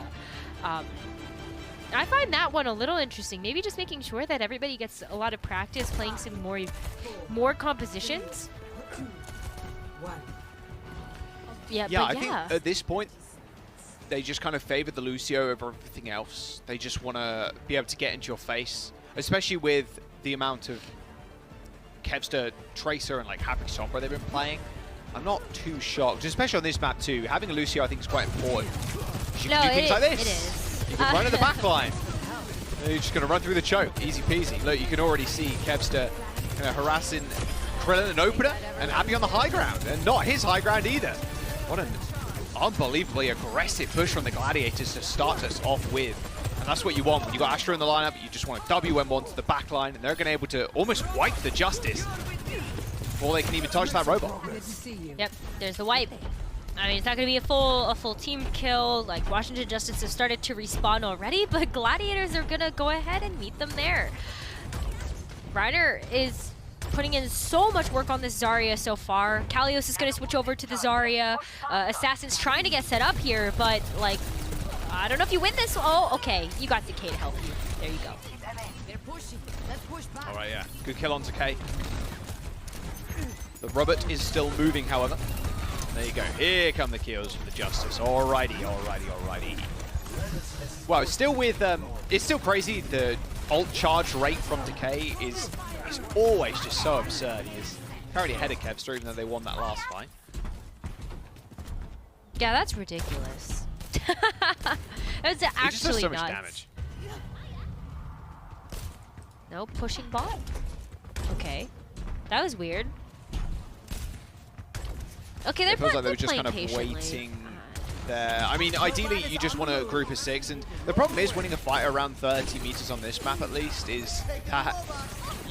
[SPEAKER 2] I find that one a little interesting. Maybe just making sure that everybody gets a lot of practice playing some more compositions. Yeah,
[SPEAKER 1] Yeah,
[SPEAKER 2] but
[SPEAKER 1] I think at this point, they just kind of favored the Lucio over everything else. They just want to be able to get into your face, especially with the amount of Kevster, Tracer, and like Happy Sombra they've been playing. I'm not too shocked, especially on this map too. Having a Lucio, I think, is quite important. You can do things like this.
[SPEAKER 2] It is.
[SPEAKER 1] You can run in the back line. You're just going to run through the choke. Easy peasy. Look, you can already see Kevster harassing Krillin and Opener, and Happy on the high ground, and not his high ground either. What an unbelievably aggressive push from the Gladiators to start us off with. And that's what you want. When you got Astra in the lineup, you just want to WM1 to the back line, and they're going to be able to almost wipe the Justice before they can even touch that robot.
[SPEAKER 2] Yep, there's the wipe. I mean, it's not going to be a full team kill. Like, Washington Justice has started to respawn already, but Gladiators are going to go ahead and meet them there. Reiner is putting in so much work on this Zarya so far. Kalios is going to switch over to the Zarya. Assassin's trying to get set up here, but, like, I don't know if you win this. Oh, okay. You got Decay to help you. There you go.
[SPEAKER 1] All right, yeah. Good kill onto K. The robot is still moving, however. There you go. Here come the kills from the Justice. Alrighty, alrighty, alrighty. Well, still with it's still crazy. The ult charge rate from Decay is always just so absurd. He is currently ahead of Kevster, even though they won that last fight.
[SPEAKER 2] Yeah, that's ridiculous. That's actually
[SPEAKER 1] He just does so
[SPEAKER 2] nuts.
[SPEAKER 1] much damage.
[SPEAKER 2] No, pushing bot. Okay. That was weird. Okay, they're
[SPEAKER 1] It feels like they were just
[SPEAKER 2] playing
[SPEAKER 1] kind of
[SPEAKER 2] patiently.
[SPEAKER 1] waiting there. I mean, ideally, you just want a group of 6, and the problem is winning a fight around 30 meters on this map, at least, is that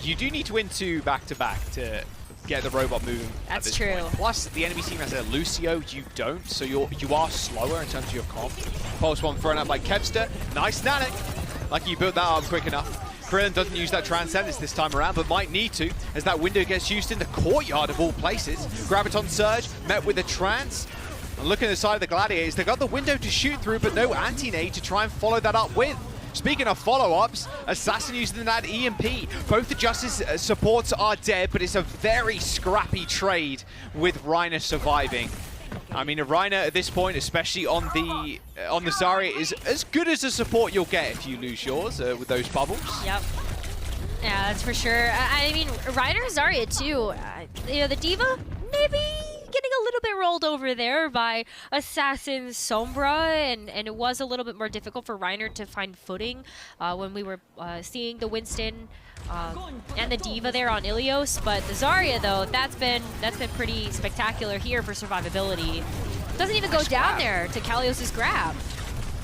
[SPEAKER 1] you do need to win 2 back-to-back to get the robot moving.
[SPEAKER 2] That's
[SPEAKER 1] at this
[SPEAKER 2] true.
[SPEAKER 1] point. Plus, the enemy team has a Lucio, you don't, so you are slower in terms of your comp. Pulse one thrown out by Kevster. Nice Nanic. Lucky you built that up quick enough. Krillin doesn't use that Transcendence this time around, but might need to, as that window gets used in the courtyard of all places. Graviton Surge met with a Trance. And looking at the side of the Gladiators, they've got the window to shoot through, but no anti-nade to try and follow that up with. Speaking of follow-ups, Assassin using that EMP. Both the Justice supports are dead, but it's a very scrappy trade with Reiner surviving. I mean, Reiner at this point, especially on the Zarya, is as good as the support you'll get if you lose yours with those bubbles.
[SPEAKER 2] Yep. Yeah, that's for sure. I mean, Reiner Zarya too. You know, the D.Va, maybe getting a little bit rolled over there by Assassin's Sombra, and it was a little bit more difficult for Reiner to find footing when we were seeing the Winston and the D.Va there on Ilios. But the Zarya, though, that's been pretty spectacular here for survivability. Doesn't even go down there to Kalios' grab.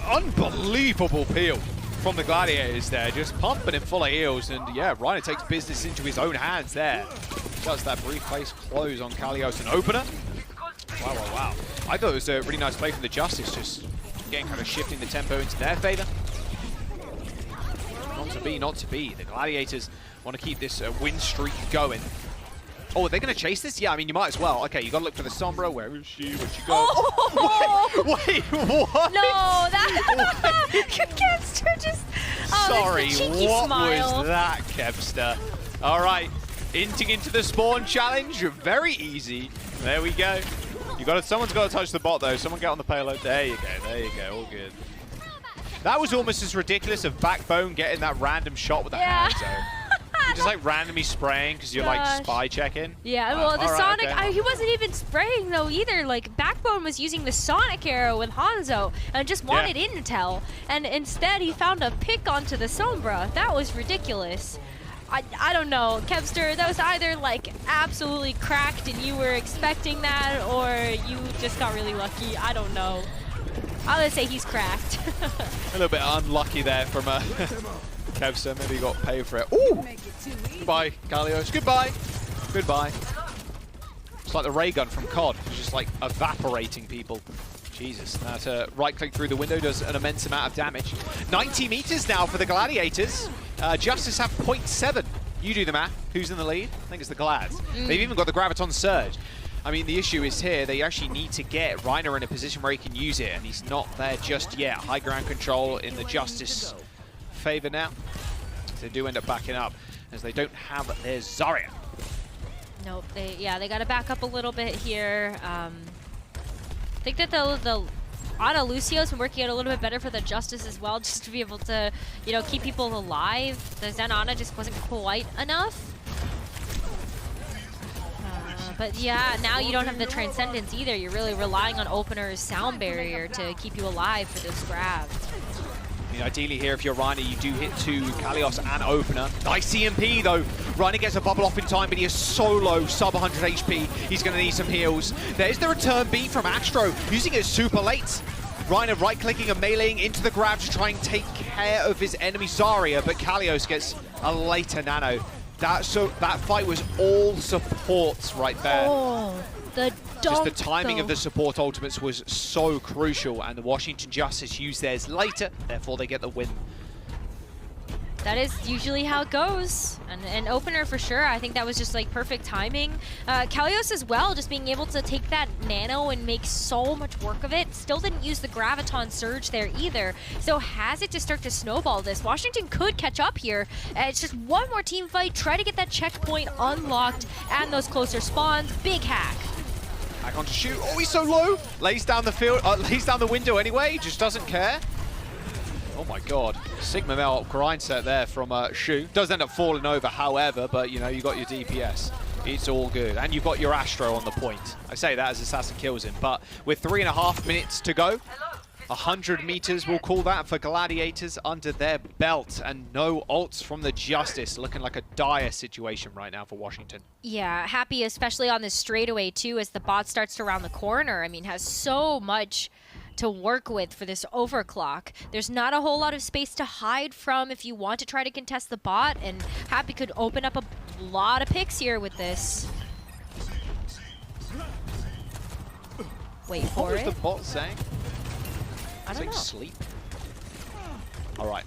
[SPEAKER 1] Unbelievable peel from the Gladiators there, just pumping him full of heals, and yeah, Reiner takes business into his own hands there. Does that brief face close on Kalios, an opener. Wow, wow, wow. I thought it was a really nice play from the Justice, just again kind of shifting the tempo into their favor. Not to be, not to be. The Gladiators want to keep this win streak going. Oh, are they going to chase this? Yeah, I mean, you might as well. Okay, you got to look for the Sombra. Where is she? Where'd she go?
[SPEAKER 2] Oh!
[SPEAKER 1] Wait, what?
[SPEAKER 2] No, that Kevster just. Oh,
[SPEAKER 1] sorry,
[SPEAKER 2] cheeky
[SPEAKER 1] what
[SPEAKER 2] smile.
[SPEAKER 1] was that, Kevster? All right, inting into the spawn challenge. Very easy. There we go. Someone's got to touch the bot though. Someone get on the payload. There you go. There you go. All good. That was almost as ridiculous of Backbone getting that random shot with the hands though. You're just like randomly spraying because you're like spy checking.
[SPEAKER 2] Yeah, well, the Sonic, he wasn't even spraying though either. Like, Backbone was using the Sonic arrow with Hanzo and just wanted intel. And instead, he found a pick onto the Sombra. That was ridiculous. I don't know, Kevster, that was either like absolutely cracked and you were expecting that, or you just got really lucky. I don't know. I'm gonna say he's cracked.
[SPEAKER 1] A little bit unlucky there from Kevster. Maybe he got paid for it. Ooh! Goodbye, Kalios. Goodbye. Goodbye. It's like the ray gun from COD. It's just like evaporating people. Jesus. That right click through the window does an immense amount of damage. 90 meters now for the Gladiators. Justice have 0.7. You do the math. Who's in the lead? I think it's the Glads. They've even got the Graviton Surge. I mean, the issue is here, they actually need to get Reiner in a position where he can use it, and he's not there just yet. High ground control in the Justice favor now. They do end up backing up, as they don't have their Zarya.
[SPEAKER 2] Nope, they got to back up a little bit here. I think that the Ana Lucio's been working out a little bit better for the Justice as well, just to be able to, you know, keep people alive. The Zen Ana just wasn't quite enough. But yeah, now you don't have the Transcendence either. You're really relying on Opener's Sound Barrier to keep you alive for those grabs.
[SPEAKER 1] I mean, ideally here, if you're Reiner, you do hit two, Kalios and Opener. Nice EMP though. Reiner gets a bubble off in time, but he is so low, sub 100 HP. He's going to need some heals. There's the return beat from Astro, using it super late. Reiner right-clicking and meleeing into the grab to try and take care of his enemy Zarya, but Kalios gets a later nano. That fight was all supports right there.
[SPEAKER 2] Oh, the
[SPEAKER 1] just the timing of the support ultimates was so crucial, and the Washington Justice used theirs later, therefore they get the win.
[SPEAKER 2] That is usually how it goes. And Opener for sure, I think that was just like perfect timing. Kalios as well, just being able to take that nano and make so much work of it. Still didn't use the Graviton Surge there either. So has it to start to snowball this. Washington could catch up here. It's just one more team fight, try to get that checkpoint unlocked and those closer spawns. Big hack.
[SPEAKER 1] Back on to shoot. Oh, he's so low. Lays down the field, lays down the window anyway. Just doesn't care. Oh my God, Sigma Mel grind set there from Shu. Does end up falling over, however, but you know, you got your DPS. It's all good. And you've got your Astro on the point. I say that as Assassin kills him, but with 3.5 minutes to go, 100 meters, we'll call that, for Gladiators under their belt, and no ults from the Justice. Looking like a dire situation right now for Washington.
[SPEAKER 2] Yeah, happy especially on this straightaway too, as the bot starts to round the corner. I mean, has so much to work with for this overclock. There's not a whole lot of space to hide from if you want to try to contest the bot, and Happy could open up a lot of picks here with this. Wait for
[SPEAKER 1] What was
[SPEAKER 2] it.
[SPEAKER 1] the bot saying?
[SPEAKER 2] I don't know.
[SPEAKER 1] Sleep. All right.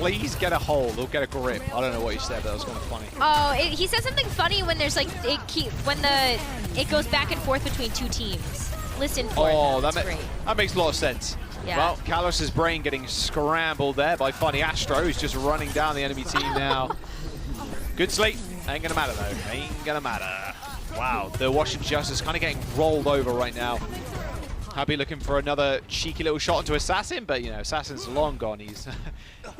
[SPEAKER 1] please get a hold or get a grip. I don't know what you said, but that was kind of funny.
[SPEAKER 2] Oh, he said something funny when there's like it goes back and forth between two teams. Listen for it. That's great.
[SPEAKER 1] That makes a lot of sense.
[SPEAKER 2] Yeah.
[SPEAKER 1] Well, Kalos's brain getting scrambled there by Funny Astro, who's just running down the enemy team now. Good slate. Ain't gonna matter though. Ain't gonna matter. Wow, the Washington Justice kind of getting rolled over right now. Happy looking for another cheeky little shot into Assassin, but you know, Assassin's long gone. He's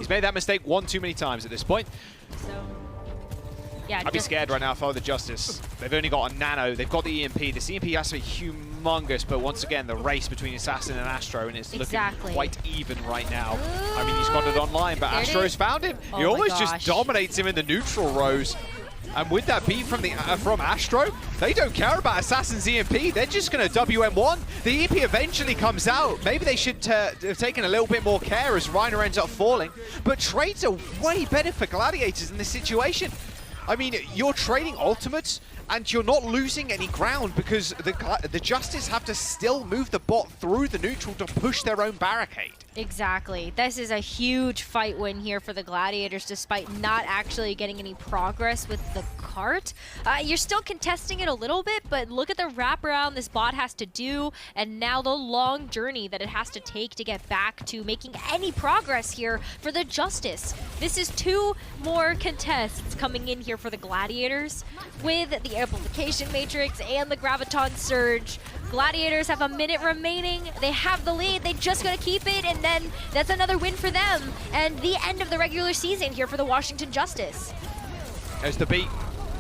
[SPEAKER 1] made that mistake one too many times at this point.
[SPEAKER 2] So, yeah,
[SPEAKER 1] I'd be scared right now if I were the Justice. They've only got a Nano, they've got the EMP. This EMP has to be humongous, but once again, the race between Assassin and Astro, and it's looking quite even right now. I mean, he's got it online, but Astro's found him. He almost just dominates him in the neutral rows. And with that beat from Astro, they don't care about Assassin's EMP. They're just going to WM1. The EMP eventually comes out. Maybe they should have taken a little bit more care as Reiner ends up falling. But trades are way better for Gladiators in this situation. I mean, you're trading ultimates, and you're not losing any ground because the Justice have to still move the bot through the neutral to push their own barricade.
[SPEAKER 2] Exactly. This is a huge fight win here for the Gladiators, despite not actually getting any progress with the cart. You're still contesting it a little bit, but look at the wraparound this bot has to do, and now the long journey that it has to take to get back to making any progress here for the Justice. This is 2 more contests coming in here for the Gladiators with the Amplification Matrix and the Graviton Surge. Gladiators have a minute remaining. They have the lead. They just got to keep it, and then that's another win for them. And the end of the regular season here for the Washington Justice.
[SPEAKER 1] There's the beat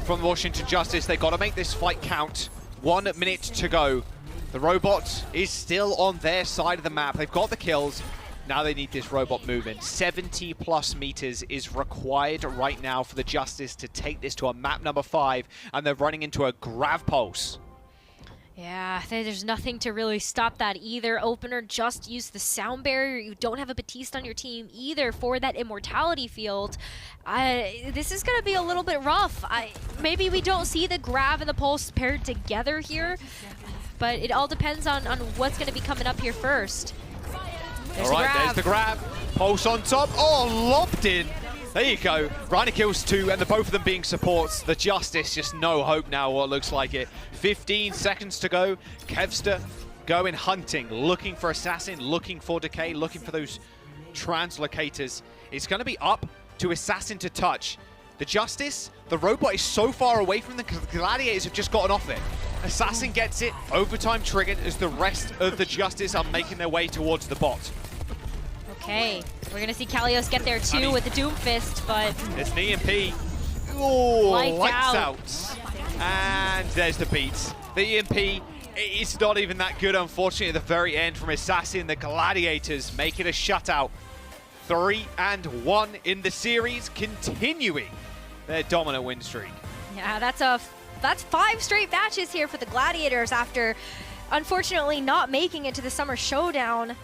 [SPEAKER 1] from the Washington Justice. They got to make this fight count. 1 minute to go. The robot is still on their side of the map. They've got the kills. Now they need this robot moving. 70+ meters is required right now for the Justice to take this to a map number 5, and they're running into a grav pulse.
[SPEAKER 2] Yeah, there's nothing to really stop that either. Opener just used the sound barrier. You don't have a Batiste on your team either for that immortality field. This is going to be a little bit rough. Maybe we don't see the Grav and the Pulse paired together here, but it all depends on what's going to be coming up here first.
[SPEAKER 1] All right, there's the grab. Pulse on top. Oh, lobbed in. There you go. Reiner kills 2, and the both of them being supports. The Justice, just no hope now, what looks like it. 15 seconds to go. Kevster going hunting, looking for Assassin, looking for Decay, looking for those translocators. It's going to be up to Assassin to touch. The Justice, the robot is so far away from them because the Gladiators have just gotten off it. Assassin gets it, overtime triggered as the rest of the Justice are making their way towards the bot.
[SPEAKER 2] Okay, we're going to see Kalios get there too with the Doom Fist, but...
[SPEAKER 1] It's an EMP. Oh, lights
[SPEAKER 2] out.
[SPEAKER 1] out. And there's the beats. The EMP is not even that good, unfortunately, at the very end from Assassin. The Gladiators make it a shutout. 3-1 in the series, continuing their dominant win streak.
[SPEAKER 2] Yeah, that's 5 straight matches here for the Gladiators after, unfortunately, not making it to the Summer Showdown.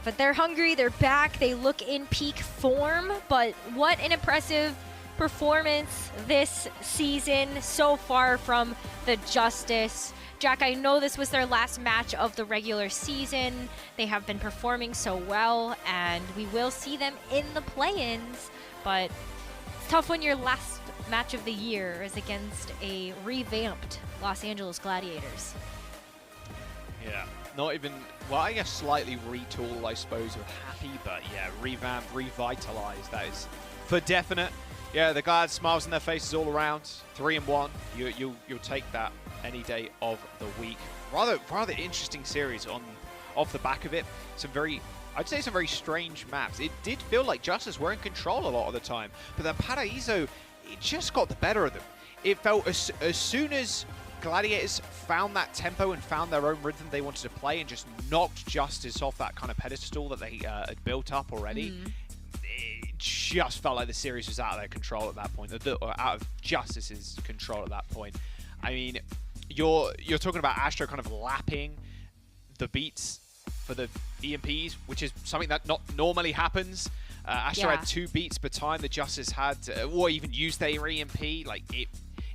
[SPEAKER 2] But they're hungry, they're back, they look in peak form, but what an impressive performance this season so far from the Justice. Jack, I know this was their last match of the regular season. They have been performing so well, and we will see them in the play-ins, but it's tough when your last match of the year is against a revamped Los Angeles Gladiators.
[SPEAKER 1] Yeah, not even, well, I guess slightly retooled, I suppose, with Happy, but yeah, revamp, revitalized, that is for definite. Yeah, the glad smiles on their faces all around. 3-1, you'll take that any day of the week. Rather interesting series off the back of it. I'd say some very strange maps. It did feel like Justice were in control a lot of the time, but then Paraíso, it just got the better of them. It felt as soon as Gladiators found that tempo and found their own rhythm they wanted to play and just knocked Justice off that kind of pedestal that they had built up already. It just felt like the series was out of their control at that point, or out of Justice's control at that point. I mean, you're talking about Astro kind of lapping the beats for the EMPs, which is something that not normally happens. Astro had 2 beats per time the Justice had, or even used their EMP. Like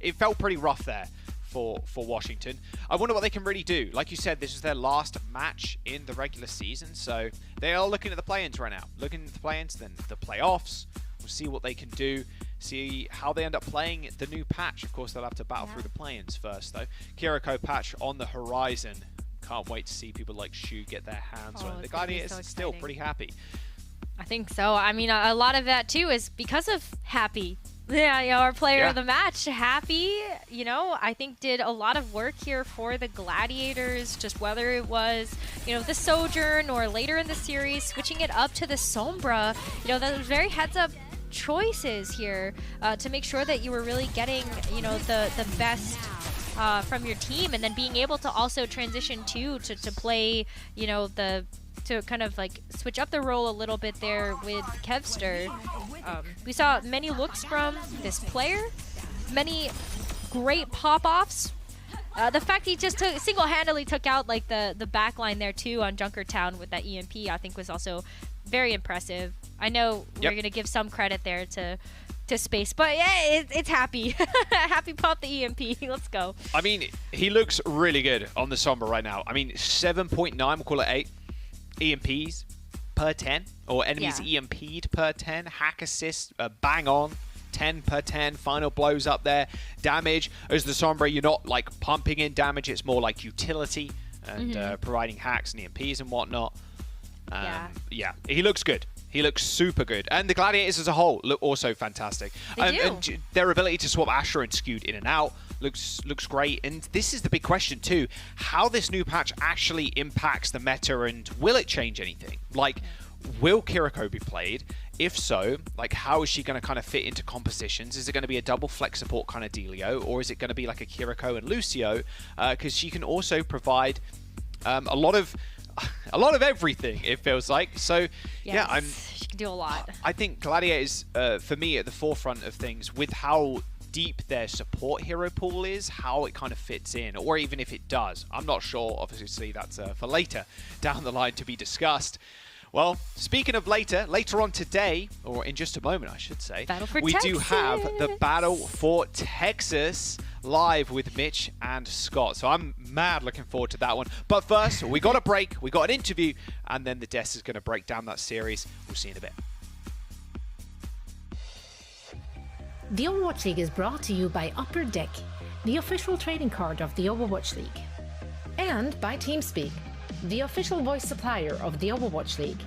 [SPEAKER 1] it felt pretty rough there for Washington. I wonder what they can really do. Like you said, this is their last match in the regular season, so they are looking at the play-ins right now. Looking at the play-ins, then the playoffs. We'll see what they can do, see how they end up playing the new patch. Of course, they'll have to battle through the play-ins first, though. Kiriko patch on the horizon. Can't wait to see people like Shu get their hands on it. The Gladiators are still pretty happy.
[SPEAKER 2] I think so. I mean, a lot of that, too, is because of Happy. Yeah, you know, our player of the match, Happy, you know, I think did a lot of work here for the Gladiators, just whether it was, you know, the Sojourn or later in the series, switching it up to the Sombra. You know, that was very heads-up choices here to make sure that you were really getting, you know, the best from your team, and then being able to also transition to play, you know, to kind of like switch up the role a little bit there with Kevster. We saw many looks from this player, many great pop-offs. The fact he just single-handedly took out like the back line there too on Junkertown with that EMP, I think was also very impressive. I know we're gonna give some credit there to Space, but yeah, it's Happy. Happy pop the EMP. Let's go.
[SPEAKER 1] I mean, he looks really good on the Sombra right now. I mean, 7.9, we'll call it 8 EMPs per 10, or enemies EMP'd per 10. Hack assist, bang on. 10 per 10, final blows up there. Damage, as the Sombra, you're not like pumping in damage, it's more like utility and providing hacks and EMPs and whatnot. Yeah, he looks good. He looks super good. And the Gladiators as a whole look also fantastic. And their ability to swap Asher and Scoot in and out looks great. And this is the big question too, how this new patch actually impacts the meta, and will it change anything? Like, will Kiriko be played? If so, like, how is she going to kind of fit into compositions? Is it going to be a double flex support kind of dealio, or is it going to be like a Kiriko and Lucio? Because she can also provide a lot of everything, it feels like. So yeah,
[SPEAKER 2] she can do a lot.
[SPEAKER 1] I think Gladiators, for me, at the forefront of things with how deep their support hero pool is, how it kind of fits in, or even if it does. I'm not sure. Obviously, that's for later down the line to be discussed. Well, speaking of later on today, or in just a moment, I should say, we do have the Battle for Texas live with Mitch and Scott. So I'm mad looking forward to that one. But first, we got a break, we got an interview, and then the Des is going to break down that series. We'll see you in a bit.
[SPEAKER 6] The Overwatch League is brought to you by Upper Deck, the official trading card of the Overwatch League. And by TeamSpeak, the official voice supplier of the Overwatch League.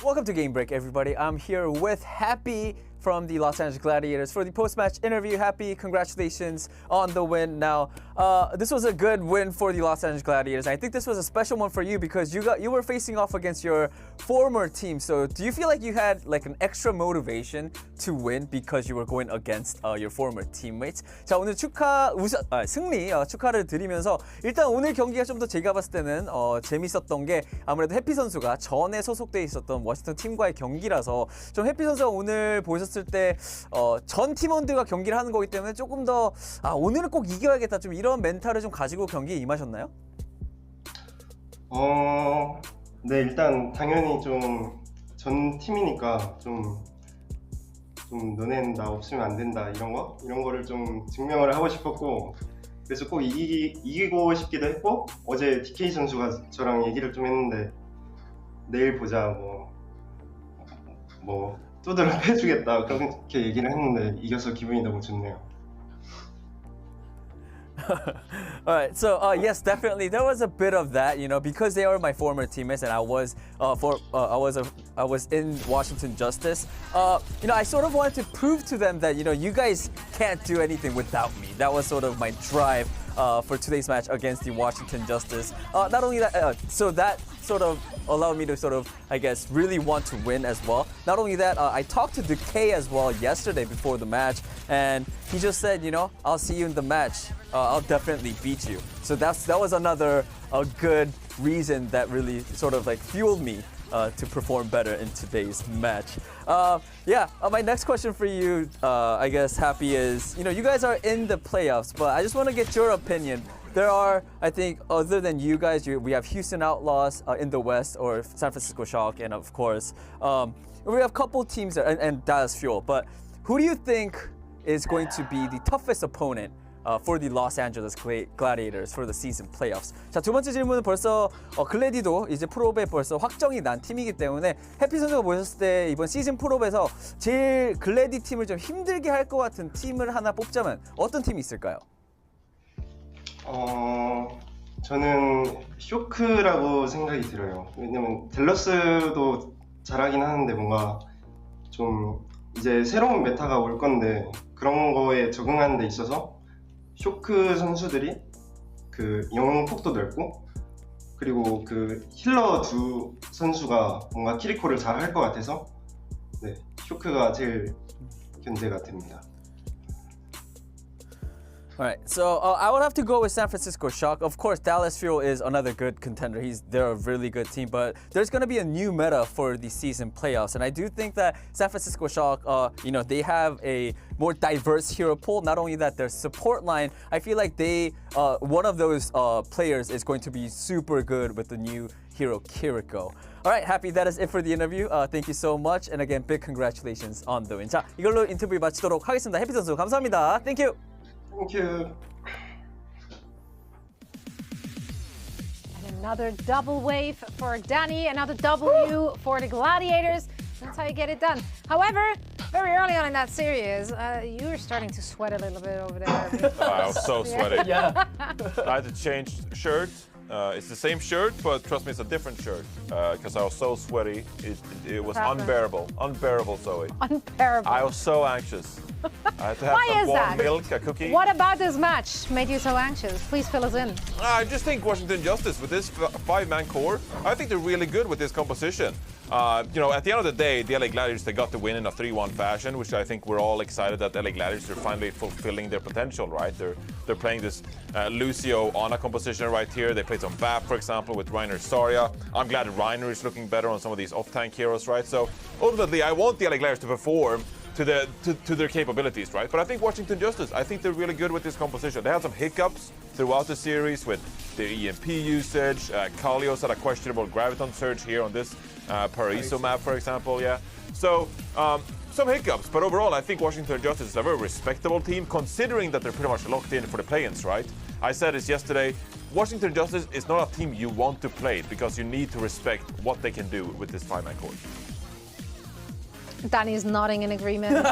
[SPEAKER 7] Welcome to Game Break, everybody. I'm here with Happy from the Los Angeles Gladiators for the post-match interview. Happy, congratulations on the win. Now, this was a good win for the Los Angeles Gladiators. I think this was a special one for you because you were facing off against your former team. So, do you feel like you had like an extra motivation to win because you were going against your former teammates? 자, 오늘 승리 축하를 드리면서 일단 오늘 경기가 좀 더 제가 봤을 때는 재밌었던 게 아무래도 해피 선수가 전에 소속돼 있었던 워싱턴 팀과의 경기라서 좀 해피 선수가 오늘 보셨을 때 전 팀원들과 경기를 하는 거기 때문에 조금 더 오늘은 꼭 이겨야겠다 좀 이런 멘탈을 좀 가지고 경기에 임하셨나요?
[SPEAKER 8] 네, 일단 당연히 좀 전 팀이니까 좀 너네는 나 없으면 안 된다 이런 거를 좀 증명을 하고 싶었고 그래서 꼭 이기고 싶기도 했고 어제 DK 선수가 저랑 얘기를 좀 했는데 내일 보자 뭐 두드러 패주겠다 그렇게 얘기를 했는데 이겨서 기분이 너무 좋네요.
[SPEAKER 7] All right, so yes, definitely there was a bit of that, because they are my former teammates and I was in Washington Justice. I sort of wanted to prove to them that you guys can't do anything without me. That was sort of my drive for today's match against the Washington Justice. Not only that, so that sort of allowed me to sort of, I guess, really want to win as well. Not only that, I talked to DK as well yesterday before the match, and he just said, I'll see you in the match. I'll definitely beat you. So that was another good reason that really sort of like fueled me to perform better in today's match. My next question for you, I guess, Happy, is, you guys are in the playoffs, but I just want to get your opinion. There are, I think, other than you guys, we have Houston Outlaws in the West, or San Francisco Shock, and of course, we have a couple teams there, and Dallas Fuel. But who do you think is going to be the toughest opponent for the Los Angeles Gladiators for the season playoffs? 자, 두 번째 질문은 벌써 글래디도 이제 프로배 벌써 확정이 난 팀이기 때문에 해피 선수가 보셨을 때 이번 시즌 프로배에서 제일 글래디 팀을 좀 힘들게 할 것 같은 팀을 하나 뽑자면 어떤 팀이 있을까요?
[SPEAKER 8] 저는 쇼크라고 생각이 들어요. 왜냐면 댈러스도 잘하긴 하는데 뭔가 좀 이제 새로운 메타가 올 건데 그런 거에 적응하는 데 있어서 쇼크 선수들이 그 영웅폭도 넓고 그리고 그 힐러 두 선수가 뭔가 키리코를 잘 할 것 같아서 네, 쇼크가 제일 견제가 됩니다.
[SPEAKER 7] All right, so I would have to go with San Francisco Shock. Of course, Dallas Fuel is another good contender. They're a really good team, but there's going to be a new meta for the season playoffs, and I do think that San Francisco Shock, they have a more diverse hero pool. Not only that, their support line, I feel like one of those players is going to be super good with the new hero Kiriko. All right, Happy, that is it for the interview. Thank you so much, and again, big congratulations on the win. 자, 이걸로 인터뷰 마치도록 하겠습니다. 해피 선수 감사합니다. Thank you.
[SPEAKER 8] Thank you.
[SPEAKER 6] And another double wave for Danny, another W for the Gladiators. That's how you get it done. However, very early on in that series, you were starting to sweat a little bit over there.
[SPEAKER 9] I was so sweaty.
[SPEAKER 7] Yeah.
[SPEAKER 9] I had to change shirt. It's the same shirt, but trust me, it's a different shirt because I was so sweaty. It was unbearable. Unbearable, Zoe.
[SPEAKER 6] Unbearable.
[SPEAKER 9] I was so anxious. I had to have some warm milk, a cookie.
[SPEAKER 6] What about this match made you so anxious? Please fill us in.
[SPEAKER 9] I just think Washington Justice, with this five-man core, I think they're really good with this composition. At the end of the day, the LA Gladiators, they got the win in a 3-1 fashion, which I think we're all excited that LA Gladiators are finally fulfilling their potential, right? They're playing this Lucio Ana composition right here. They played some VAP, for example, with Reiner Soria. I'm glad Reiner is looking better on some of these off-tank heroes, right? So ultimately, I want the LA Gladiators to perform to their capabilities, right? But I think Washington Justice, I think they're really good with this composition. They had some hiccups throughout the series with their EMP usage. Kalios had a questionable Graviton surge here on this Paraíso map, for example, yeah. So some hiccups, but overall, I think Washington Justice is a very respectable team, considering that they're pretty much locked in for the play-ins, right? I said this yesterday, Washington Justice is not a team you want to play because you need to respect what they can do with this five-man core.
[SPEAKER 6] Danny is nodding in agreement.